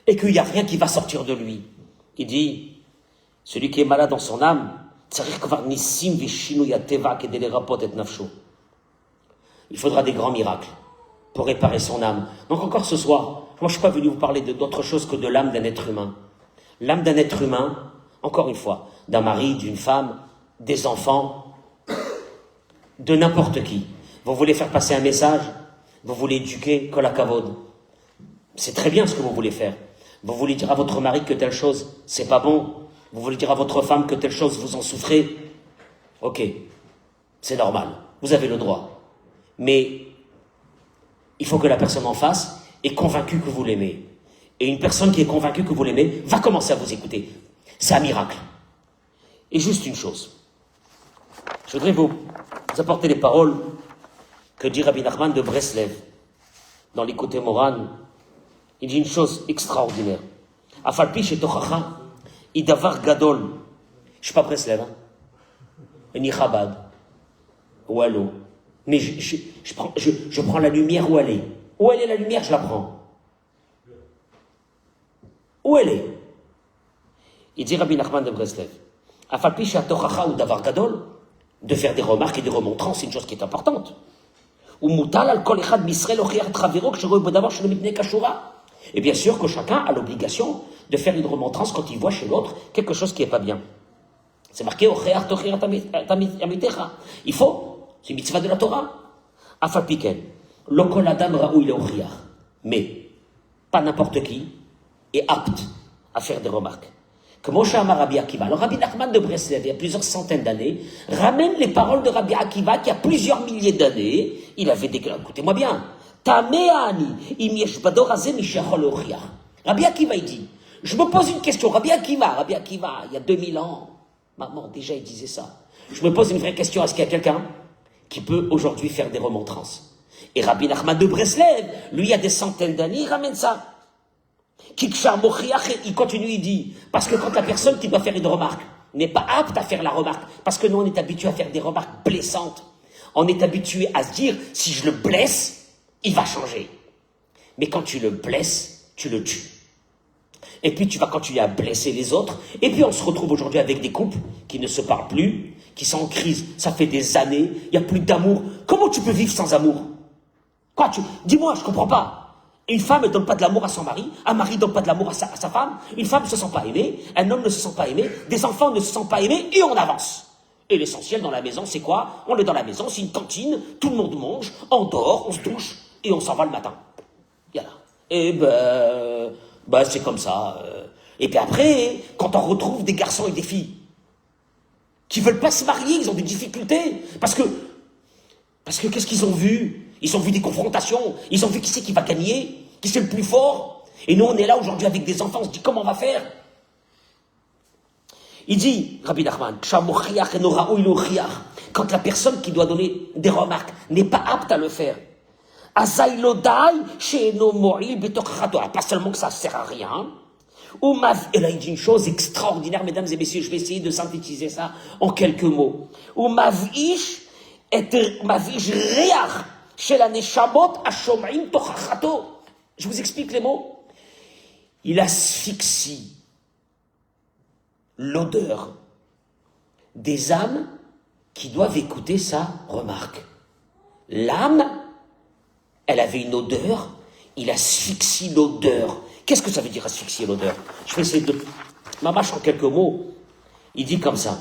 et qu'il n'y a rien qui va sortir de lui. Il dit, celui qui est malade dans son âme, il faudra des grands miracles pour réparer son âme. Donc encore ce soir, moi je ne suis pas venu vous parler d'autre chose que de l'âme d'un être humain. L'âme d'un être humain, encore une fois, d'un mari, d'une femme, des enfants, de n'importe qui. Vous voulez faire passer un message, Vous voulez éduquer Kol HaKavod. C'est très bien ce que vous voulez faire. Vous voulez dire à votre mari que telle chose, c'est pas bon. Vous voulez dire à votre femme que telle chose, vous en souffrez. Ok, c'est normal. Vous avez le droit. Mais il faut que la personne en face est convaincue que vous l'aimez. Et une personne qui est convaincue que vous l'aimez va commencer à vous écouter. C'est un miracle. Et juste une chose. Je voudrais vous apporter les paroles que dit Rabbi Nachman de Breslev. Dans l'Écoute Moran, il dit une chose extraordinaire. Afalpi chez Tochacha, Idavar Gadol. Je ne suis pas Breslev, ni Chabad, ou Allo. Mais je prends la lumière où elle est. Où elle est la lumière, je la prends. Où elle est? Il dit Rabbi Nachman de Breslev. Afalpi chez Tochacha ou Davar Gadol, de faire des remarques et des remontrances, c'est une chose qui est importante. Et bien sûr que chacun a l'obligation de faire une remontrance quand il voit chez l'autre quelque chose qui n'est pas bien. C'est marqué il faut, c'est une mitzvah de la Torah. Mais pas n'importe qui est apte à faire des remarques. Comme Rabbi Akiva. Alors Rabbi Nachman de Breslev, il y a plusieurs centaines d'années, ramène les paroles de Rabbi Akiva qui, a plusieurs milliers d'années, il avait déclaré, écoutez-moi bien, Rabbi Akiva, il dit, je me pose une question, Rabbi Akiva, il y a 2000 ans, maman, déjà il disait ça. Je me pose une vraie question, est-ce qu'il y a quelqu'un qui peut aujourd'hui faire des remontrances? Et Rabbi Nachman de Breslev, lui, il y a des centaines d'années, il ramène ça. Il continue, il dit, parce que quand la personne qui doit faire une remarque n'est pas apte à faire la remarque, parce que nous on est habitué à faire des remarques blessantes, on est habitué à se dire, si je le blesse, il va changer. Mais quand tu le blesses, tu le tues. Et puis tu vas continuer à blesser les autres, et puis on se retrouve aujourd'hui avec des couples qui ne se parlent plus, qui sont en crise, ça fait des années, il n'y a plus d'amour. Comment tu peux vivre sans amour? Quoi, dis-moi, je ne comprends pas. Une femme ne donne pas de l'amour à son mari, un mari ne donne pas de l'amour à sa femme, une femme ne se sent pas aimée, un homme ne se sent pas aimé, des enfants ne se sentent pas aimés, et on avance. Et l'essentiel dans la maison, c'est quoi? On est dans la maison, c'est une cantine, tout le monde mange, on dort, on se douche, et on s'en va le matin. Voilà. Et c'est comme ça. Et puis après, quand on retrouve des garçons et des filles qui ne veulent pas se marier, ils ont des difficultés, parce que qu'est-ce qu'ils ont vu? Ils ont vu des confrontations, ils ont vu qui c'est qui va gagner, qui c'est le plus fort. Et nous, on est là aujourd'hui avec des enfants, on se dit comment on va faire? Il dit, Rabbi Nachman, quand la personne qui doit donner des remarques n'est pas apte à le faire, pas seulement que ça ne sert à rien, et là il dit une chose extraordinaire, mesdames et messieurs, je vais essayer de synthétiser ça en quelques mots. Je vous explique les mots. Il asphyxie l'odeur des âmes qui doivent écouter sa remarque. L'âme, elle avait une odeur, il asphyxie l'odeur. Qu'est-ce que ça veut dire asphyxier l'odeur? Je vais essayer de m'amâcher en quelques mots. Il dit comme ça.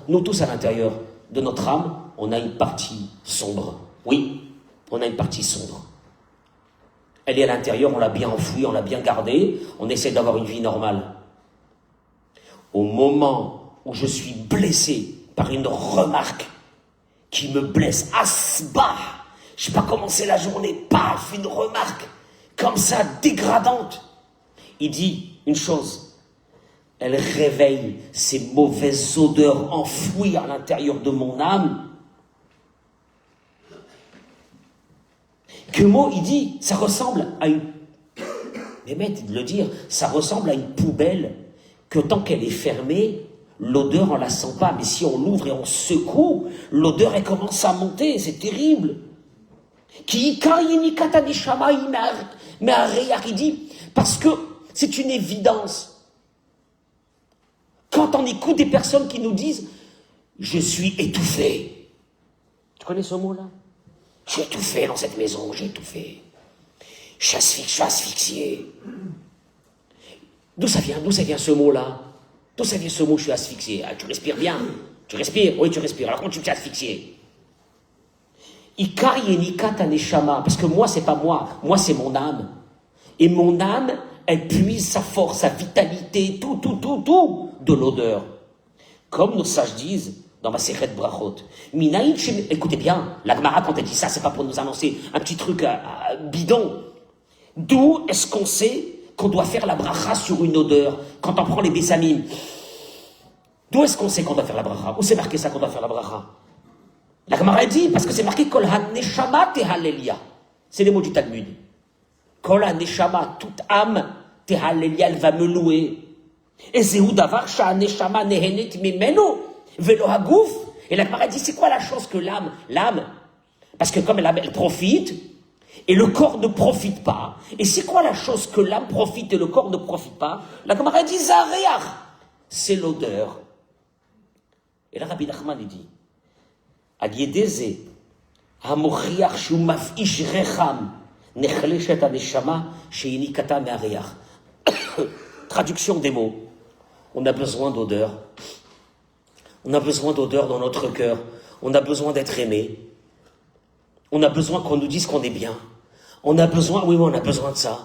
Nous tous à l'intérieur de notre âme, on a une partie sombre. Oui, on a une partie sombre. Elle est à l'intérieur, on l'a bien enfouie, on l'a bien gardée, on essaie d'avoir une vie normale. Au moment où je suis blessé par une remarque qui me blesse, asbah, je n'ai pas commencé la journée, paf, une remarque comme ça, dégradante. Il dit une chose. Elle réveille ces mauvaises odeurs enfouies à l'intérieur de mon âme. Que mot, il dit, ça ressemble à une... Mais maître de le dire, ça ressemble à une poubelle que tant qu'elle est fermée, l'odeur on la sent pas. Mais si on l'ouvre et on secoue, l'odeur elle commence à monter, c'est terrible. Il dit, parce que c'est une évidence. Quand on écoute des personnes qui nous disent « Je suis étouffé ». Tu connais ce mot-là? Je suis étouffé dans cette maison, j'ai étouffé. Je suis asphyxié. D'où ça vient ce mot-là? D'où ça vient ce mot « je suis asphyxié » ? Ah, tu respires bien. Tu respires? Oui, tu respires. Alors comment tu me fais asphyxier? Ikar yenikat aneshama, parce que moi, c'est pas moi c'est mon âme. Et mon âme, elle puise sa force, sa vitalité, tout de l'odeur. Comme nos sages disent dans ma Sechet Brachot. Écoutez bien, la Gemara, quand elle dit ça, c'est pas pour nous annoncer un petit truc bidon. D'où est-ce qu'on sait qu'on doit faire la bracha sur une odeur quand on prend les bessamim? D'où est-ce qu'on sait qu'on doit faire la bracha? Où c'est marqué ça qu'on doit faire la bracha? La Gemara dit, parce que c'est marqué Kol ha-neshama tehalelia. C'est les mots du Talmud. Kol ha-neshama, toute âme, tehalelia, elle va me louer. Et zehu davar sha-neshama nehenet mimenu velo hagouf. Et la Gemara dit, c'est quoi la chose que l'âme, parce que comme elle profite, et le corps ne profite pas. Et c'est quoi la chose que l'âme profite et le corps ne profite pas? La Gemara dit, zareach, c'est l'odeur. Et là, Rabbi Nachman, il dit, Al-Yedeze, Hamochiach shu maf'ish recham, nechleshet aneshama, sheyinikata me'areach. Traduction des mots. On a besoin d'odeur. On a besoin d'odeur dans notre cœur. On a besoin d'être aimé. On a besoin qu'on nous dise qu'on est bien. On a besoin, oui, on a besoin de ça.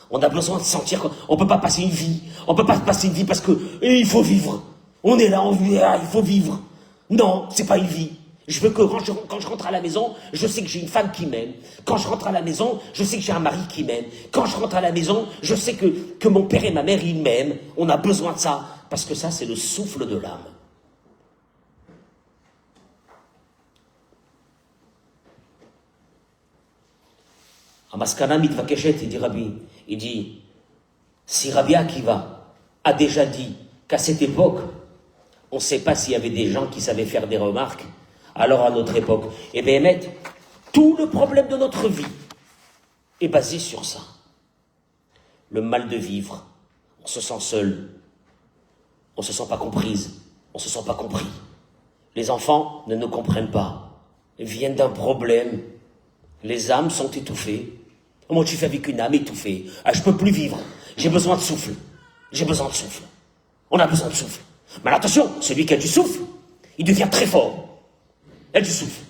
On a besoin de sentir qu'on ne peut pas passer une vie. On ne peut pas passer une vie parce que il faut vivre. On est là, il faut vivre. Non, c'est pas une vie. Je veux que quand je rentre à la maison, je sais que j'ai une femme qui m'aime. Quand je rentre à la maison, je sais que j'ai un mari qui m'aime. Quand je rentre à la maison, je sais que mon père et ma mère, ils m'aiment. On a besoin de ça. Parce que ça, c'est le souffle de l'âme. Amaskana mitvakeshet, il dit Rabbi, il dit, si Rabbi Akiva a déjà dit qu'à cette époque, on ne sait pas s'il y avait des gens qui savaient faire des remarques, alors à notre époque, eh bien, tout le problème de notre vie est basé sur ça. Le mal de vivre, on se sent seul, on ne se sent pas comprise, on ne se sent pas compris. Les enfants ne nous comprennent pas, ils viennent d'un problème, les âmes sont étouffées. Comment tu fais avec une âme étouffée? Ah, je ne peux plus vivre, j'ai besoin de souffle, j'ai besoin de souffle. On a besoin de souffle. Mais attention, celui qui a du souffle, il devient très fort. Il a du souffle.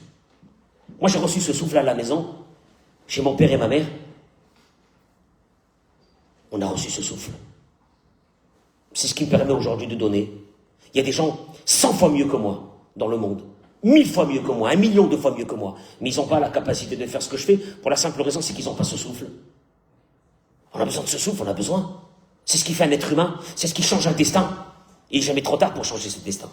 Moi, j'ai reçu ce souffle à la maison, chez mon père et ma mère. On a reçu ce souffle. C'est ce qui me permet aujourd'hui de donner. Il y a des gens 100 fois mieux que moi dans le monde. 1000 fois mieux que moi, 1 million de fois mieux que moi. Mais ils n'ont pas la capacité de faire ce que je fais pour la simple raison, c'est qu'ils n'ont pas ce souffle. On a besoin de ce souffle, on a besoin. C'est ce qui fait un être humain, c'est ce qui change un destin. Il n'est jamais trop tard pour changer ce destin.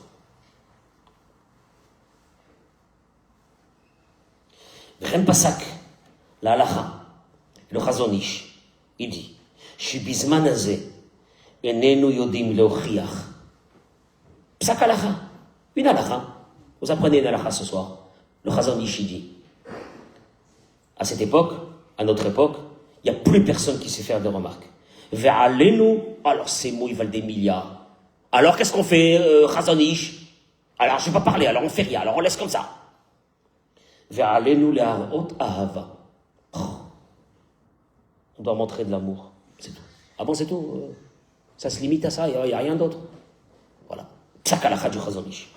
Ren Pasak, la halacha, le Chazon Ish, il dit, Shibizman haze, enenu yodim leochiach. Psak halacha, une halacha. Vous apprenez une halacha ce soir. Le Chazon Ish, il dit, à cette époque, à notre époque, il n'y a plus personne qui sait faire des remarques. Ve'alenu, alors ces mots, ils valent des milliards. Alors qu'est-ce qu'on fait, Chazon Ish? Alors je ne vais pas parler, alors on fait rien, alors on laisse comme ça. Ve'alenu le'arot ahava. On doit montrer de l'amour, c'est tout. Ah bon, c'est tout? Ça se limite à ça, il n'y a rien d'autre. Voilà. Psak halacha du Chazon Ish.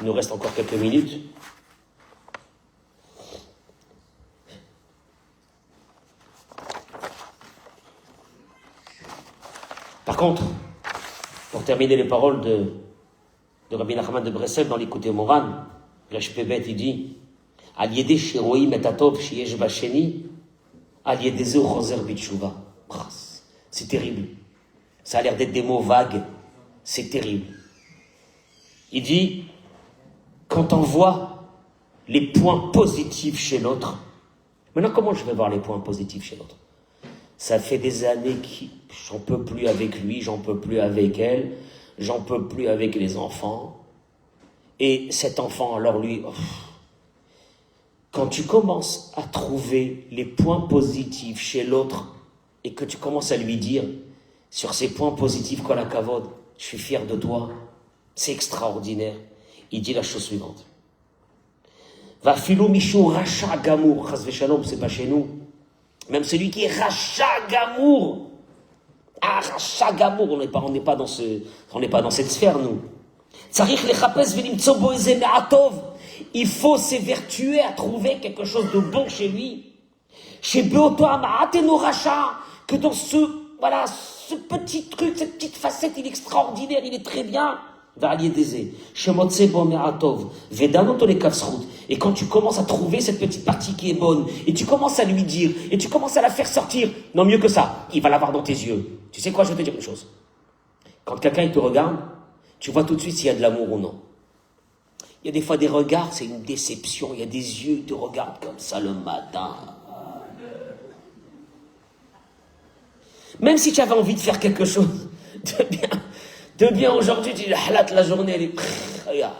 Il nous reste encore quelques minutes. Par contre, pour terminer les paroles de Rabbi Nachman de Breslev dans l'Écouté Moran, l'Hpbet, il dit Al yedeh sheroim et atov sheyesh basheni, al yedeh zeh chozer bitshuva. C'est terrible. Ça a l'air d'être des mots vagues. C'est terrible. Il dit quand on voit les points positifs chez l'autre, maintenant comment je vais voir les points positifs chez l'autre? Ça fait des années que j'en peux plus avec lui, j'en peux plus avec elle, j'en peux plus avec les enfants. Et cet enfant, alors lui, quand tu commences à trouver les points positifs chez l'autre et que tu commences à lui dire sur ces points positifs, kol hakavod, je suis fier de toi, c'est extraordinaire. Il dit la chose suivante. Va filo mishu racha gamour, chas v'shalom, c'est pas chez nous. Même celui qui est racha gamour, Ah, Racha Gamour, on n'est pas dans cette sphère, nous. Il faut s'évertuer à trouver quelque chose de bon chez lui. Chez Racha, que dans ce petit truc, cette petite facette, il est extraordinaire, il est très bien. Et quand tu commences à trouver cette petite partie qui est bonne, et tu commences à lui dire, et tu commences à la faire sortir, non mieux que ça, il va l'avoir dans tes yeux. Tu sais quoi, je vais te dire une chose. Quand quelqu'un il te regarde, tu vois tout de suite s'il y a de l'amour ou non. Il y a des fois des regards, c'est une déception. Il y a des yeux qui te regardent comme ça le matin. Même si tu avais envie de faire quelque chose de bien aujourd'hui, tu dis, la journée, elle est... Regarde,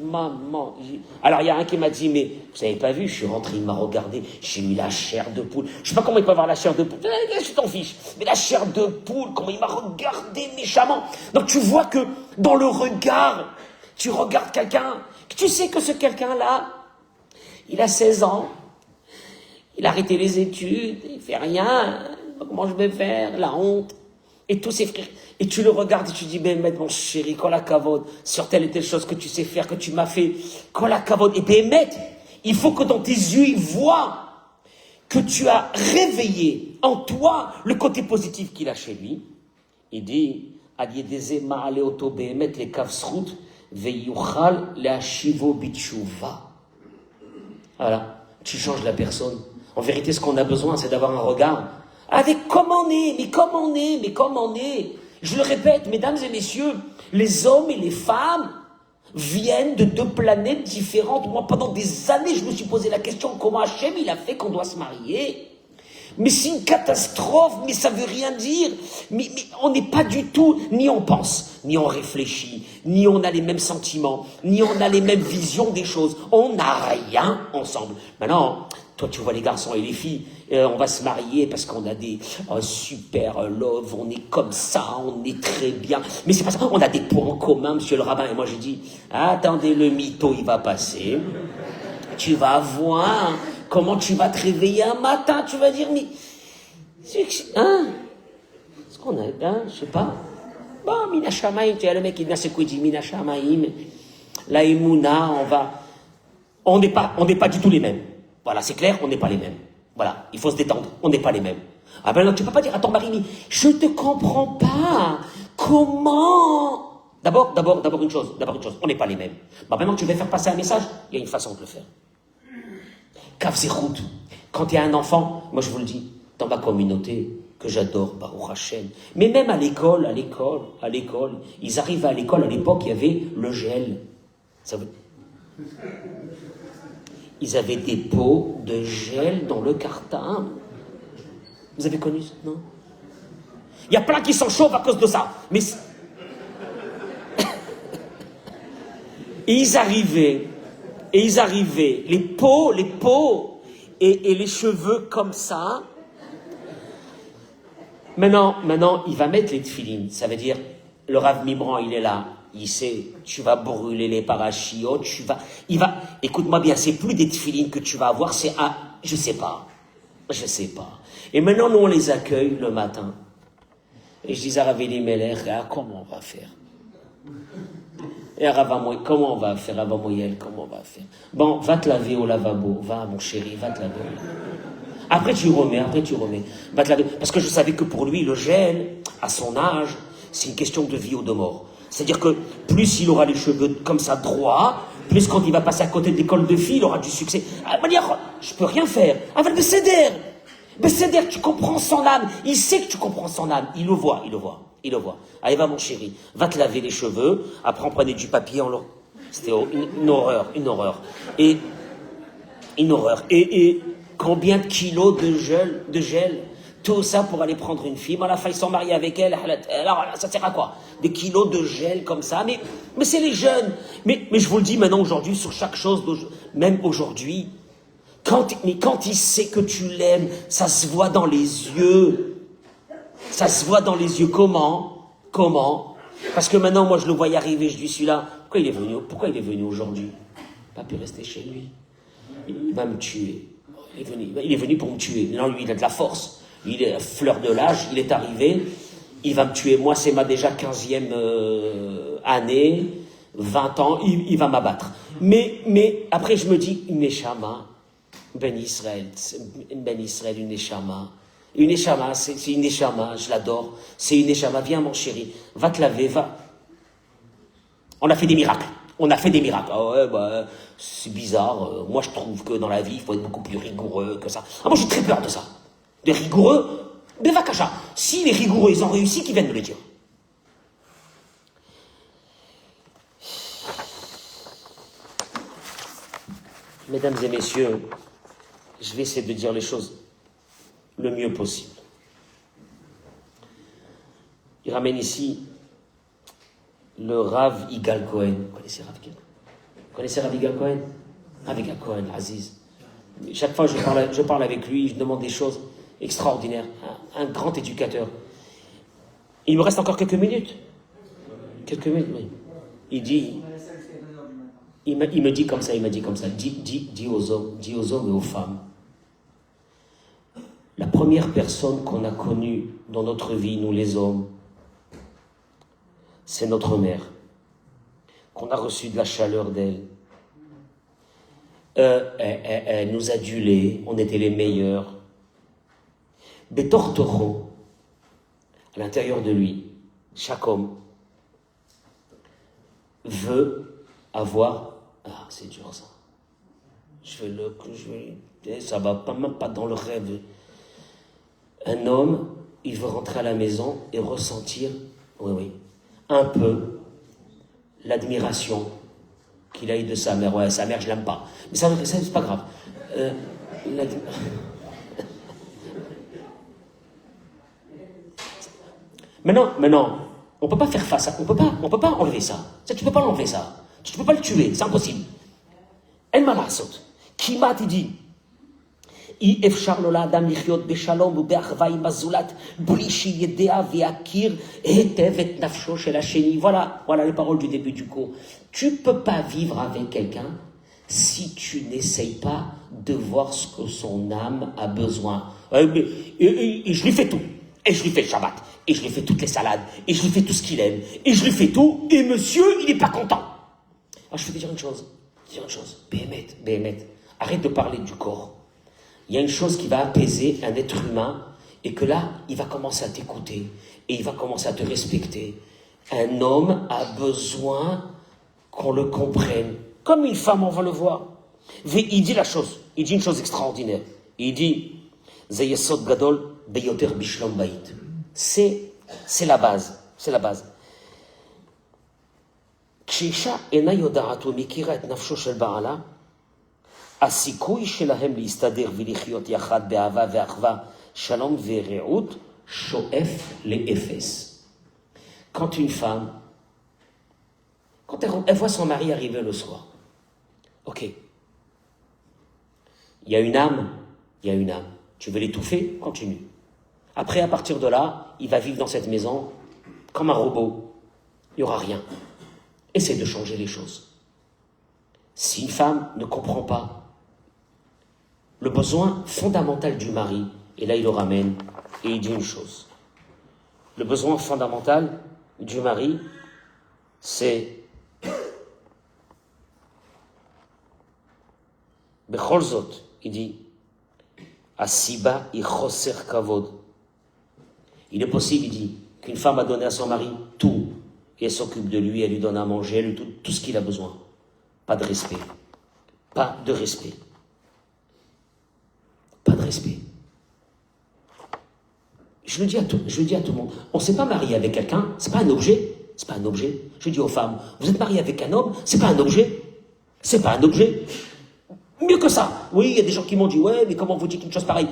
maman. Alors, il y a un qui m'a dit, mais vous n'avez pas vu, je suis rentré, il m'a regardé, j'ai mis la chair de poule. Je ne sais pas comment il peut avoir la chair de poule. Je t'en fiche. Mais la chair de poule, comment il m'a regardé méchamment. Donc, tu vois que dans le regard, tu regardes quelqu'un, tu sais que ce quelqu'un-là, il a 16 ans, il a arrêté les études, il fait rien, comment je vais faire, la honte, et tous ses frères. Et tu le regardes et tu dis, Béhémet, mon chéri, kola kavod, sur telle et telle chose que tu sais faire, que tu m'as fait, kola kavod. Et Béhémet, il faut que dans tes yeux, il voit que tu as réveillé en toi le côté positif qu'il a chez lui. Il dit, Aliedeze ma'ale oto Béhémet, les kavsrout, veyuchal le ashivo bitshuva. Voilà, tu changes la personne. En vérité, ce qu'on a besoin, c'est d'avoir un regard avec comme on est, mais comme on est, mais comme on est. Je le répète, mesdames et messieurs, les hommes et les femmes viennent de deux planètes différentes. Moi, pendant des années, je me suis posé la question, comment Hachem, il a fait qu'on doit se marier? Mais c'est une catastrophe, mais ça veut rien dire. Mais on n'est pas du tout, ni on pense, ni on réfléchit, ni on a les mêmes sentiments, ni on a les mêmes visions des choses. On n'a rien ensemble. Maintenant, toi, tu vois les garçons et les filles, on va se marier parce qu'on a des super love, on est comme ça, on est très bien. Mais c'est pas ça, on a des points communs, monsieur le rabbin. Et moi, je dis, attendez, le mytho, il va passer. Tu vas voir comment tu vas te réveiller un matin, tu vas dire, mais... Hein? Est-ce qu'on a... Hein? Je sais pas. Bon, Mina Shamaïm, tu as le mec qui vient se dit Mina Shamaïm, la Emouna, on n'est pas du tout les mêmes. Voilà, c'est clair, on n'est pas les mêmes. Voilà, il faut se détendre, on n'est pas les mêmes. Ah ben non, tu peux pas dire à ton mari, mais je te comprends pas. Comment... D'abord une chose, on n'est pas les mêmes. Bah maintenant, tu veux faire passer un message, il y a une façon de le faire. Kavzechut, quand il y a un enfant, moi je vous le dis, dans ma communauté, que j'adore, Baruch Hashem, mais même à l'école, ils arrivent à l'école, à l'époque, il y avait le gel. Ils avaient des pots de gel dans le cartable. Vous avez connu ça, non? Il y a plein qui s'en chauffent à cause de ça. Mais et ils arrivaient, les peaux, et les cheveux comme ça. Maintenant, il va mettre les tefilines. Ça veut dire, le Rav Mibran, il est là. Il sait, tu vas brûler les parachiotes, écoute-moi bien, c'est plus des tefilines que tu vas avoir, c'est je sais pas. Et maintenant, nous, on les accueille le matin. Et je dis à Rav Elimelech, comment on va faire? Et à Rav comment on va faire? Rav Moyel, comment on va faire? Bon, va te laver au lavabo, va mon chéri, va te laver. Après tu remets. Va te laver. Parce que je savais que pour lui, le gel, à son âge, c'est une question de vie ou de mort. C'est-à-dire que plus il aura les cheveux comme ça droits, plus quand il va passer à côté de l'école de filles, il aura du succès. Ah, je peux rien faire. Avec Besséder, tu comprends son âme. Il sait que tu comprends son âme. Il le voit. Allez, va mon chéri, va te laver les cheveux. Après, on prenait du papier, c'était une horreur. Et combien de kilos de gel, tout ça pour aller prendre une fille. À la fin, ils sont mariés avec elle. Alors, ça sert à quoi? Des kilos de gel comme ça. Mais c'est les jeunes. Mais je vous le dis maintenant, aujourd'hui, sur chaque chose, même aujourd'hui, quand il sait que tu l'aimes, ça se voit dans les yeux. Comment? Parce que maintenant, moi, je le voyais arriver, je dis, celui-là, pourquoi il est venu aujourd'hui? Pas pu rester chez lui. Il va me tuer. Il est venu pour me tuer. Non, lui, il a de la force. Il est fleur de l'âge, il est arrivé. il va me tuer. Moi, c'est ma déjà 15e année, 20 ans, il va m'abattre. Mais après, je me dis, une Neshama, Ben Israël, une Neshama. Une Neshama, c'est une Neshama, je l'adore. C'est une Neshama, viens mon chéri, va te laver, va. On a fait des miracles. On a fait des miracles. Ah ouais, bah, c'est bizarre. Moi, je trouve que dans la vie, il faut être beaucoup plus rigoureux que ça. Ah, moi, j'ai très peur de ça. De rigoureux, de Vakasha. Si les rigoureux, ils ont réussi, qu'ils viennent me le dire. Mesdames et messieurs, je vais essayer de dire les choses le mieux possible. Il ramène ici le Rav Yigal Cohen. Vous connaissez Rav Yigal Cohen? Vous connaissez Rav Yigal Cohen? Rav Yigal Cohen, Aziz. Chaque fois je parle avec lui, je demande des choses extraordinaires. Un grand éducateur. Il me reste encore quelques minutes. Quelques minutes, oui. Il dit... Il me dit comme ça, dis aux hommes et aux femmes. La première personne qu'on a connue dans notre vie, nous les hommes, c'est notre mère, qu'on a reçu de la chaleur d'elle. Elle nous adulait, on était les meilleurs. Betortoro, à l'intérieur de lui, chaque homme veut avoir... Ah, c'est dur ça. Ça va même pas dans le rêve. Un homme, il veut rentrer à la maison et ressentir, oui, un peu l'admiration qu'il a eu de sa mère. Ouais, sa mère, je l'aime pas. Mais ça c'est pas grave. Mais non, on peut pas faire face à... On peut pas enlever ça. Tu peux pas l'enlever ça. Tu peux pas le tuer, c'est impossible. En malasot. Kimat il dit. אי אפשר לאדם לחיות בשלום ובאחווה עם הזולת בלי שידע ויכיר היטב את נפשו של השני. Voilà les paroles du début du cours. Tu ne peux pas vivre avec quelqu'un si tu n'essayes pas de voir ce que son âme a besoin. Et je lui fais tout. Et je lui fais le Shabbat. Et je lui fais toutes les salades. Et je lui fais tout ce qu'il aime. Et je lui fais tout. Et monsieur, il n'est pas content. Alors je vais te dire une chose. Béhémet. Arrête de parler du corps. Il y a une chose qui va apaiser un être humain et que là, il va commencer à t'écouter et il va commencer à te respecter. Un homme a besoin qu'on le comprenne. Comme une femme, on va le voir. Il dit une chose extraordinaire. Il dit, Zayesod Gadol Beyoter Bishlom Bait. C'est la base. כשאישה אינה יודעת ומכירה את נפשו של בעלה, הסיכוי שלהם להסתדר ולחיות יחד באהבה ואחווה, שלום ורעות, שואף לאפס. Quand une femme, quand elle voit son mari arriver le soir, ok, il y a une âme, tu veux l'étouffer, continue. Après, à partir de là, il va vivre dans cette maison comme un robot, il n'y aura rien. Essaie de changer les choses. Si une femme ne comprend pas le besoin fondamental du mari, et là il le ramène et il dit une chose. Le besoin fondamental du mari, c'est Bechol Zot, il dit Asiba i choser kavod. Il est possible, il dit, qu'une femme a donné à son mari tout. Et elle s'occupe de lui, elle lui donne à manger, elle lui donne tout ce qu'il a besoin. Pas de respect. Pas de respect. Je le dis à tout le monde. On ne s'est pas marié avec quelqu'un, c'est pas un objet. Je dis aux femmes, vous êtes marié avec un homme, c'est pas un objet. Mieux que ça. Oui, il y a des gens qui m'ont dit, ouais, mais comment vous dites une chose pareille?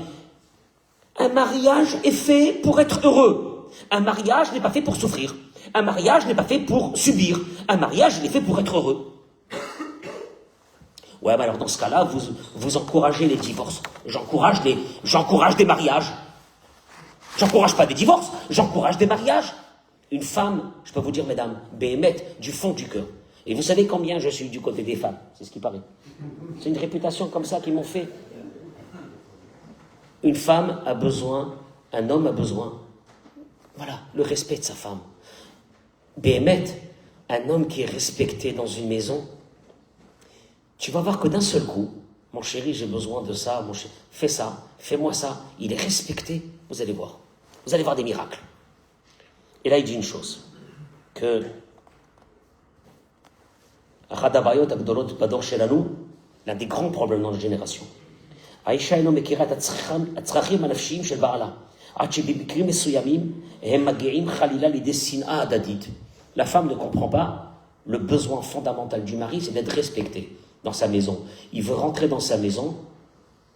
Un mariage est fait pour être heureux. Un mariage n'est pas fait pour souffrir. Un mariage n'est pas fait pour subir. Un mariage, il est fait pour être heureux. Ouais, bah alors dans ce cas-là, vous encouragez les divorces. J'encourage des mariages. J'encourage pas des divorces, j'encourage des mariages. Une femme, je peux vous dire, mesdames, béhémeth, du fond du cœur. Et vous savez combien je suis du côté des femmes, c'est ce qui paraît. C'est une réputation comme ça qu'ils m'ont fait. Une femme a besoin, un homme a besoin Voilà, le respect de sa femme. Béhémet, un homme qui est respecté dans une maison, tu vas voir que d'un seul coup, mon chéri, j'ai besoin de ça, mon chéri, fais ça, fais-moi ça. Il est respecté, vous allez voir. Vous allez voir des miracles. Et là, il dit une chose, que l'un des grands problèmes dans notre génération, האישה אינו מכירה את הצרכים הנפשיים של בעלה, עד שבמקרים מסוימים הם מגיעים חלילה לידי שנאה הדדית. La femme ne comprend pas le besoin fondamental du mari, c'est d'être respecté dans sa maison. Il veut rentrer dans sa maison,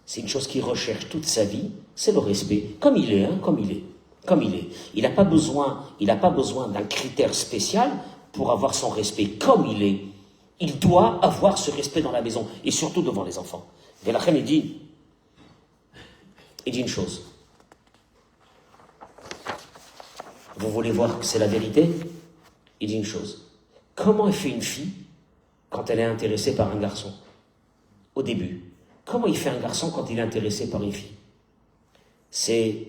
c'est une chose qu'il recherche toute sa vie, c'est le respect, comme il est, comme il est. Comme il est. Il n'a pas besoin d'un critère spécial pour avoir son respect, comme il est. Il doit avoir ce respect dans la maison, et surtout devant les enfants. Et la reine, il dit une chose. Vous voulez voir que c'est la vérité? Il dit une chose. Comment elle fait une fille quand elle est intéressée par un garçon? Au début. Comment il fait un garçon quand il est intéressé par une fille? C'est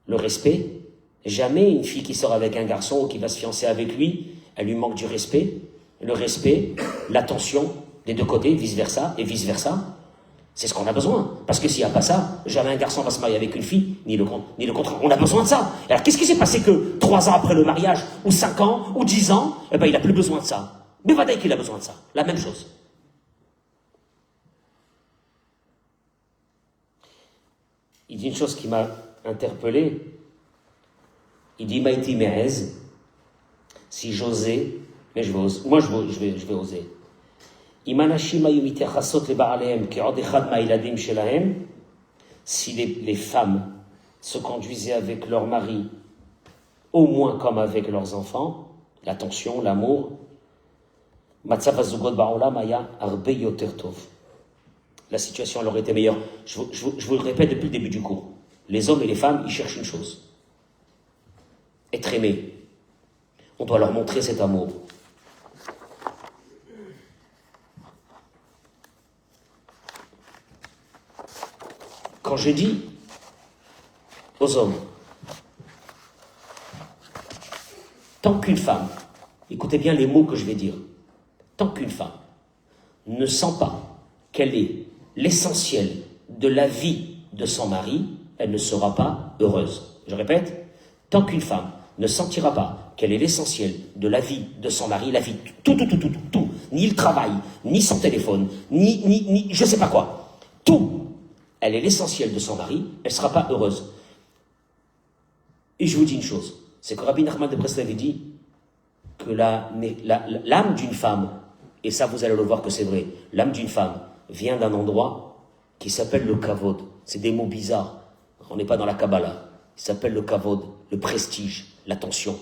le respect. Jamais une fille qui sort avec un garçon ou qui va se fiancer avec lui, elle lui manque du respect. Le respect, l'attention des deux côtés, vice-versa, et vice-versa. C'est ce qu'on a besoin. Parce que s'il n'y a pas ça, jamais un garçon va se marier avec une fille, ni le contraire. On a besoin de ça. Alors qu'est-ce qui s'est passé que 3 ans après le mariage, ou 5 ans, ou 10 ans, eh ben, il n'a plus besoin de ça. Mais Vadaï qu'il a besoin de ça. La même chose. Il dit une chose qui m'a interpellé. Il dit Maïti Me'ez, si j'osais, mais je vais oser. Si les femmes se conduisaient avec leur mari au moins comme avec leurs enfants, l'attention, l'amour, la situation leur était meilleure. Je vous le répète depuis le début du cours. Les hommes et les femmes, ils cherchent une chose. Être aimés. On doit leur montrer cet amour. Quand je dis aux hommes, tant qu'une femme, écoutez bien les mots que je vais dire, tant qu'une femme ne sent pas qu'elle est l'essentiel de la vie de son mari, elle ne sera pas heureuse. Je répète, tant qu'une femme ne sentira pas qu'elle est l'essentiel de la vie de son mari, la vie, tout, ni le travail, ni son téléphone, ni je sais pas quoi, tout, elle est l'essentiel de son mari, elle ne sera pas heureuse. Et je vous dis une chose, c'est que Rabbi Nachman de Breslev dit que l'âme d'une femme, et ça vous allez le voir que c'est vrai, l'âme d'une femme vient d'un endroit qui s'appelle le kavod. C'est des mots bizarres, on n'est pas dans la Kabbalah. Il s'appelle le kavod, le prestige, l'attention,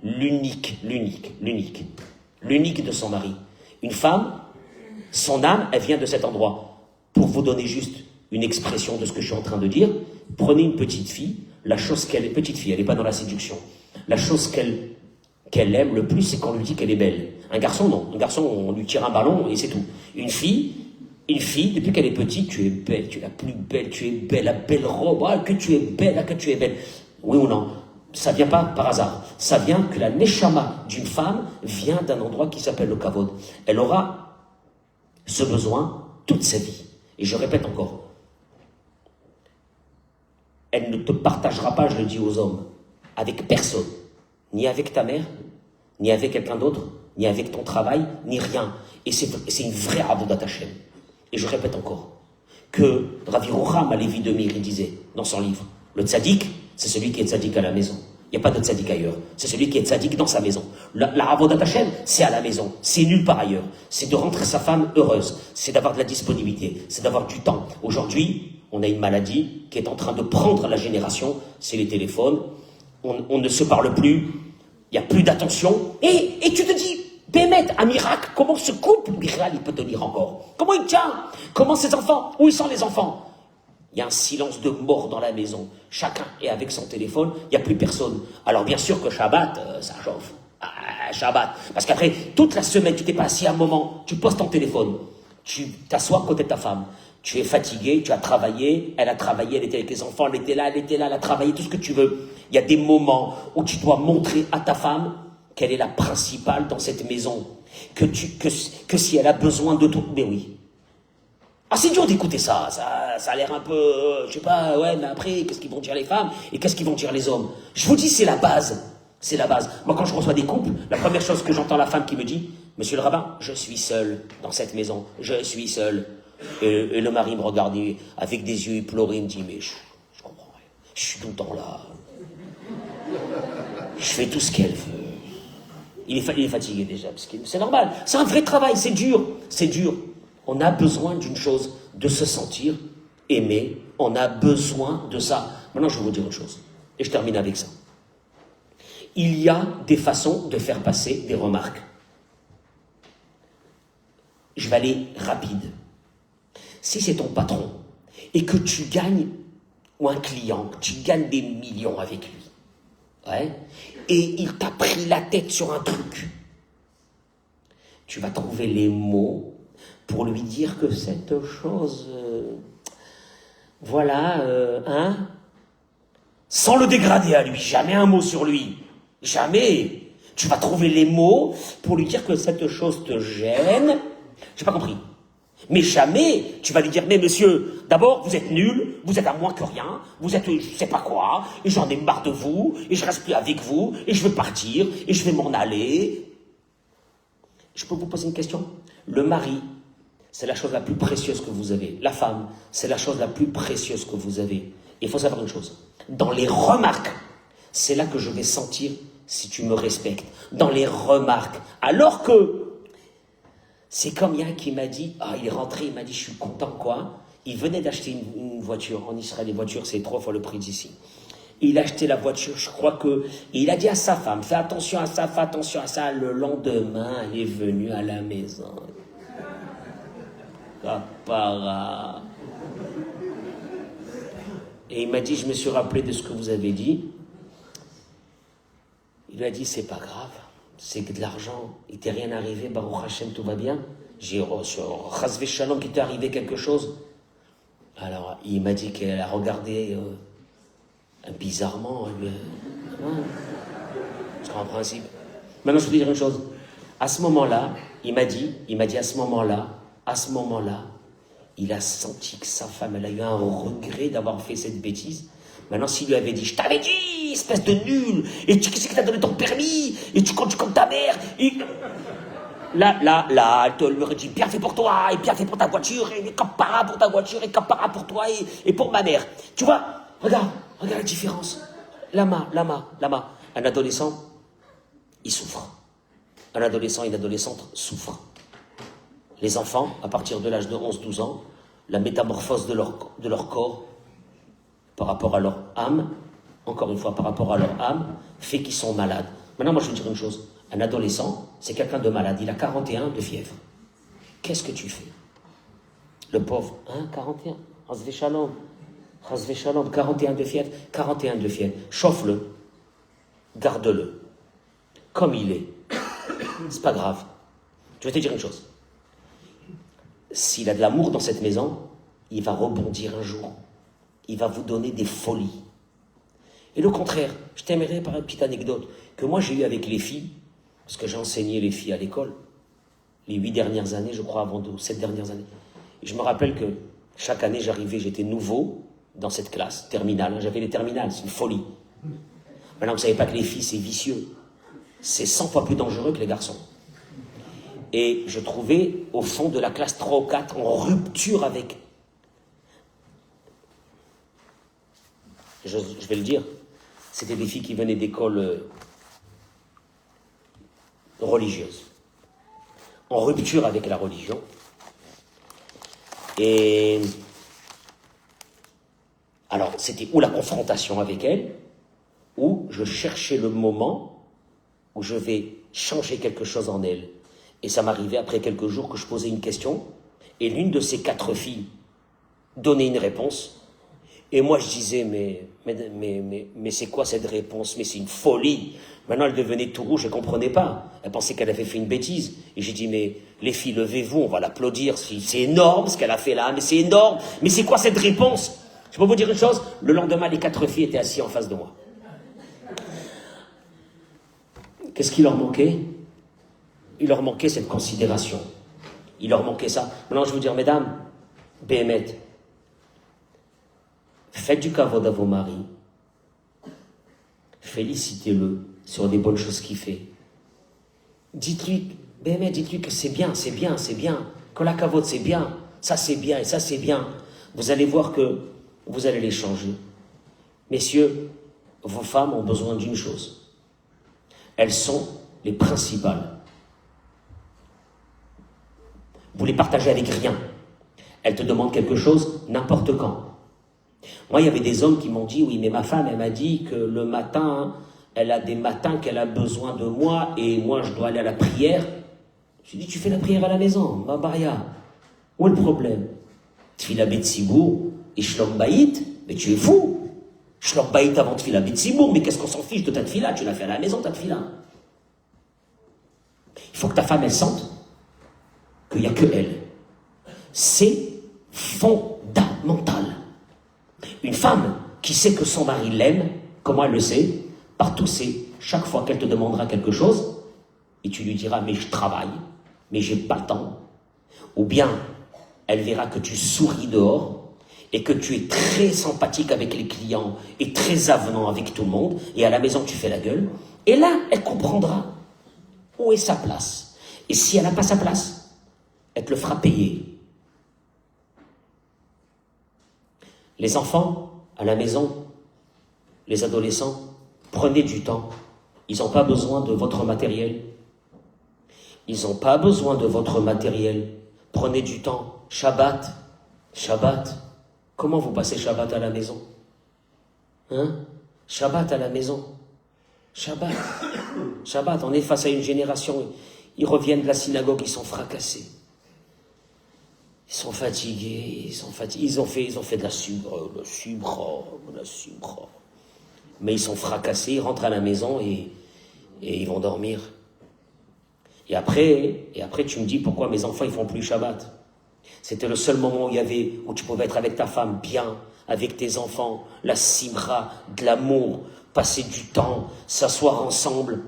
l'unique de son mari. Une femme, son âme, elle vient de cet endroit. Pour vous donner juste une expression de ce que je suis en train de dire, prenez une petite fille, la chose qu'elle est, petite fille, elle n'est pas dans la séduction, la chose qu'elle aime le plus, c'est qu'on lui dit qu'elle est belle. Un garçon, non. Un garçon, on lui tire un ballon et c'est tout. Une fille, depuis qu'elle est petite, tu es belle, tu es la plus belle, tu es belle, la belle robe, que tu es belle. Oui ou non? Ça vient pas par hasard. Ça vient que la neshama d'une femme vient d'un endroit qui s'appelle le kavod. Elle aura ce besoin toute sa vie. Et je répète encore, elle ne te partagera pas, je le dis aux hommes, avec personne. Ni avec ta mère, ni avec quelqu'un d'autre, ni avec ton travail, ni rien. Et c'est une vraie avodat Hashem. Et je répète encore, que Ravi Rocham Alevi de Mir, il disait dans son livre, le tzaddik, c'est celui qui est tzaddik à la maison. Il n'y a pas de tzaddik ailleurs. C'est celui qui est tzaddik dans sa maison. La avodat Hashem, c'est à la maison. C'est nulle part ailleurs. C'est de rendre sa femme heureuse. C'est d'avoir de la disponibilité. C'est d'avoir du temps. Aujourd'hui, on a une maladie qui est en train de prendre la génération. C'est les téléphones. On ne se parle plus. Il n'y a plus d'attention. Et tu te dis, Bémet, un miracle, comment ce couple, Bichral, il peut tenir encore? Comment il tient? Comment ses enfants? Où ils sont les enfants? Il y a un silence de mort dans la maison. Chacun est avec son téléphone, il n'y a plus personne. Alors bien sûr que Shabbat, ça chauffe. Shabbat. Parce qu'après, toute la semaine, tu t'es pas assis un moment, tu poses ton téléphone, tu t'assois à côté de ta femme, Tu es fatigué, tu as travaillé, elle a travaillé, elle était avec les enfants, elle était là, elle a travaillé, tout ce que tu veux. Il y a des moments où tu dois montrer à ta femme qu'elle est la principale dans cette maison. Que si elle a besoin de toi... Mais oui. Ah, c'est dur d'écouter ça. Ça a l'air un peu... je sais pas, ouais, mais après, qu'est-ce qu'ils vont dire les femmes et qu'est-ce qu'ils vont dire les hommes? Je vous dis, c'est la base. C'est la base. Moi, quand je reçois des couples, la première chose que j'entends la femme qui me dit, « Monsieur le rabbin, je suis seul dans cette maison. Je suis seul. » Et le mari me regarde avec des yeux, il pleure, il me dit, « Mais je comprends rien. Je suis tout le temps là. Je fais tout ce qu'elle veut. » Il est fatigué déjà, parce que c'est normal. C'est un vrai travail, c'est dur. C'est dur. On a besoin d'une chose, de se sentir aimé. On a besoin de ça. Maintenant, je vais vous dire autre chose. Et je termine avec ça. Il y a des façons de faire passer des remarques. Je vais aller rapide. Si c'est ton patron et que tu gagnes, ou un client, que tu gagnes des millions avec lui, ouais, et il t'a pris la tête sur un truc, tu vas trouver les mots pour lui dire que cette chose, sans le dégrader à lui, jamais un mot sur lui, jamais. Tu vas trouver les mots pour lui dire que cette chose te gêne. J'ai pas compris. Mais jamais tu vas lui dire, mais monsieur, d'abord vous êtes nul, vous êtes à moins que rien, vous êtes je sais pas quoi, et j'en ai marre de vous, et je reste plus avec vous, et je veux partir, et je vais m'en aller. Je peux vous poser une question? Le mari, c'est la chose la plus précieuse que vous avez. La femme, c'est la chose la plus précieuse que vous avez. Il faut savoir une chose. Dans les remarques, c'est là que je vais sentir si tu me respectes. Dans les remarques. Alors que, c'est comme il y a un qui m'a dit, il est rentré, il m'a dit, je suis content quoi. Il venait d'acheter une voiture. En Israël, les voitures, c'est 3 fois le prix d'ici. Il a acheté la voiture, je crois que... Il a dit à sa femme, fais attention à ça, fais attention à ça. Le lendemain, elle est venue à la maison. Capara. Et il m'a dit, je me suis rappelé de ce que vous avez dit. Il lui a dit, c'est pas grave, c'est que de l'argent, il t'est rien arrivé, Baruch Hashem, tout va bien. J'ai reçu, Chasvé Shalom, qu'il t'est arrivé quelque chose. Alors, il m'a dit qu'elle a regardé bizarrement. Parce qu'en principe... Maintenant, je vais te dire une chose. À ce moment-là, il m'a dit à ce moment-là, il a senti que sa femme, elle a eu un regret d'avoir fait cette bêtise. Maintenant, s'il lui avait dit, je t'avais dit, espèce de nul, et tu qu'est-ce qui t'a donné ton permis, et tu comptes comme ta mère, et... Là, elle lui aurait dit, bien fait pour toi, et bien fait pour ta voiture, et capara pour ta voiture, et capara pour toi, et pour ma mère. Tu vois, regarde la différence. Lama. Un adolescent, il souffre. Un adolescent et une adolescente souffrent. Les enfants, à partir de l'âge de 11-12 ans, la métamorphose de leur corps par rapport à leur âme, encore une fois, par rapport à leur âme, fait qu'ils sont malades. Maintenant, moi, je vais dire une chose. Un adolescent, c'est quelqu'un de malade. Il a 41 de fièvre. Qu'est-ce que tu fais? Le pauvre, 41. Chasvé Shalom, 41 de fièvre. 41 de fièvre. Chauffe-le. Garde-le. Comme il est. C'est pas grave. Je vais te dire une chose. S'il a de l'amour dans cette maison, il va rebondir un jour. Il va vous donner des folies. Et le contraire, je t'aimerais par une petite anecdote que moi j'ai eu avec les filles, parce que j'ai enseigné les filles à l'école, les 8 dernières années, je crois, avant 7 dernières années. Et je me rappelle que chaque année j'arrivais, j'étais nouveau dans cette classe, terminale. J'avais les terminales, c'est une folie. Maintenant, vous ne savez pas que les filles, c'est vicieux. C'est 100 fois plus dangereux que les garçons. Et je trouvais, au fond de la classe 3 ou 4, en rupture avec... Je vais le dire, c'était des filles qui venaient d'écoles religieuses, en rupture avec la religion. Et alors, c'était ou la confrontation avec elles, ou je cherchais le moment où je vais changer quelque chose en elles. Et ça m'arrivait après quelques jours que je posais une question, et l'une de ces 4 filles donnait une réponse. Et moi, je disais, mais c'est quoi cette réponse? Mais c'est une folie. Maintenant, elle devenait tout rouge, elle ne comprenait pas. Elle pensait qu'elle avait fait une bêtise. Et j'ai dit, mais Les filles, levez-vous, on va l'applaudir. C'est énorme ce qu'elle a fait là, mais c'est énorme. Mais c'est quoi cette réponse? Je peux vous dire une chose, le lendemain, les 4 filles étaient assises en face de moi. Qu'est-ce qui leur manquait? Il leur manquait cette considération. Il leur manquait ça. Maintenant, je vais vous dire, mesdames, Béhémet, faites du kavod à vos maris. Félicitez-le sur des bonnes choses qu'il fait. Dites-lui, Béhémet, dites-lui que c'est bien, c'est bien, c'est bien. Que la kavod, c'est bien. Ça, c'est bien et ça, c'est bien. Vous allez voir que vous allez les changer. Messieurs, vos femmes ont besoin d'une chose. Elles sont les principales. Vous les partagez avec rien. Elles te demandent quelque chose n'importe quand. Moi, il y avait des hommes qui m'ont dit, oui, mais ma femme, elle m'a dit que le matin, elle a des matins qu'elle a besoin de moi et moi, je dois aller à la prière. J'ai dit, tu fais la prière à la maison, ma baria. Où est le problème? Tfila Betsibour et Shlom Baït, mais tu es fou. Shlom Baït avant Tfila Betsibour, mais qu'est-ce qu'on s'en fiche de ta tfila? Tu l'as fait à la maison, ta tfila. Il faut que ta femme, elle sente qu'il n'y a que elle. C'est fondamental. Une femme qui sait que son mari l'aime, comment elle le sait? Partout c'est, chaque fois qu'elle te demandera quelque chose, et tu lui diras, mais je travaille, mais j'ai pas le temps. Ou bien, elle verra que tu souris dehors, et que tu es très sympathique avec les clients, et très avenant avec tout le monde, et à la maison tu fais la gueule, et là, elle comprendra où est sa place. Et si elle n'a pas sa place, elle te le fera payer. Les enfants, à la maison, les adolescents, prenez du temps. Ils n'ont pas besoin de votre matériel. Ils n'ont pas besoin de votre matériel. Prenez du temps. Shabbat. Shabbat. Comment vous passez Shabbat à la maison? Hein? Shabbat à la maison. Shabbat. Shabbat, on est face à une génération. Ils reviennent de la synagogue, ils sont fracassés. Ils sont fatigués, ils ont fait de la subra. Mais ils sont fracassés, ils rentrent à la maison et ils vont dormir. Et après, tu me dis pourquoi mes enfants ils font plus Shabbat. C'était le seul moment où tu pouvais être avec ta femme bien, avec tes enfants, la simra, de l'amour, passer du temps, s'asseoir ensemble.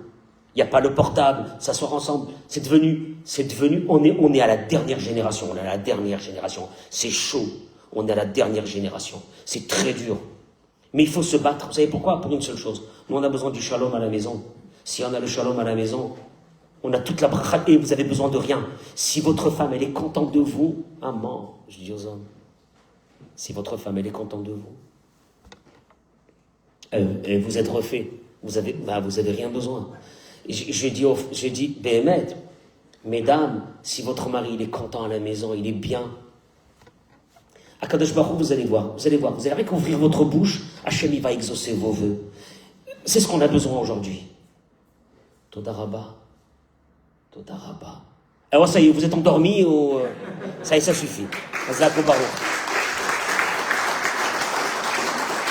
Il n'y a pas le portable, s'asseoir ensemble. C'est devenu, on est à la dernière génération, C'est chaud, on est à la dernière génération. C'est très dur. Mais il faut se battre. Vous savez pourquoi? Pour une seule chose. Nous, on a besoin du shalom à la maison. Si on a le shalom à la maison, on a toute la bracha et vous avez besoin de rien. Si votre femme, elle est contente de vous, maman, je dis aux hommes, si votre femme, elle est contente de vous, et vous êtes refait, vous avez rien besoin. J'ai dit, Béhémet, mesdames, si votre mari il est content à la maison, il est bien, à Kadosh Baruch Hu, vous allez voir, vous allez rien qu'ouvrir votre bouche, Hachem il va exaucer vos vœux. C'est ce qu'on a besoin aujourd'hui. Toda Rabba. Alors ça y est, vous êtes endormis ou ça y est, ça suffit. Azak Baruch.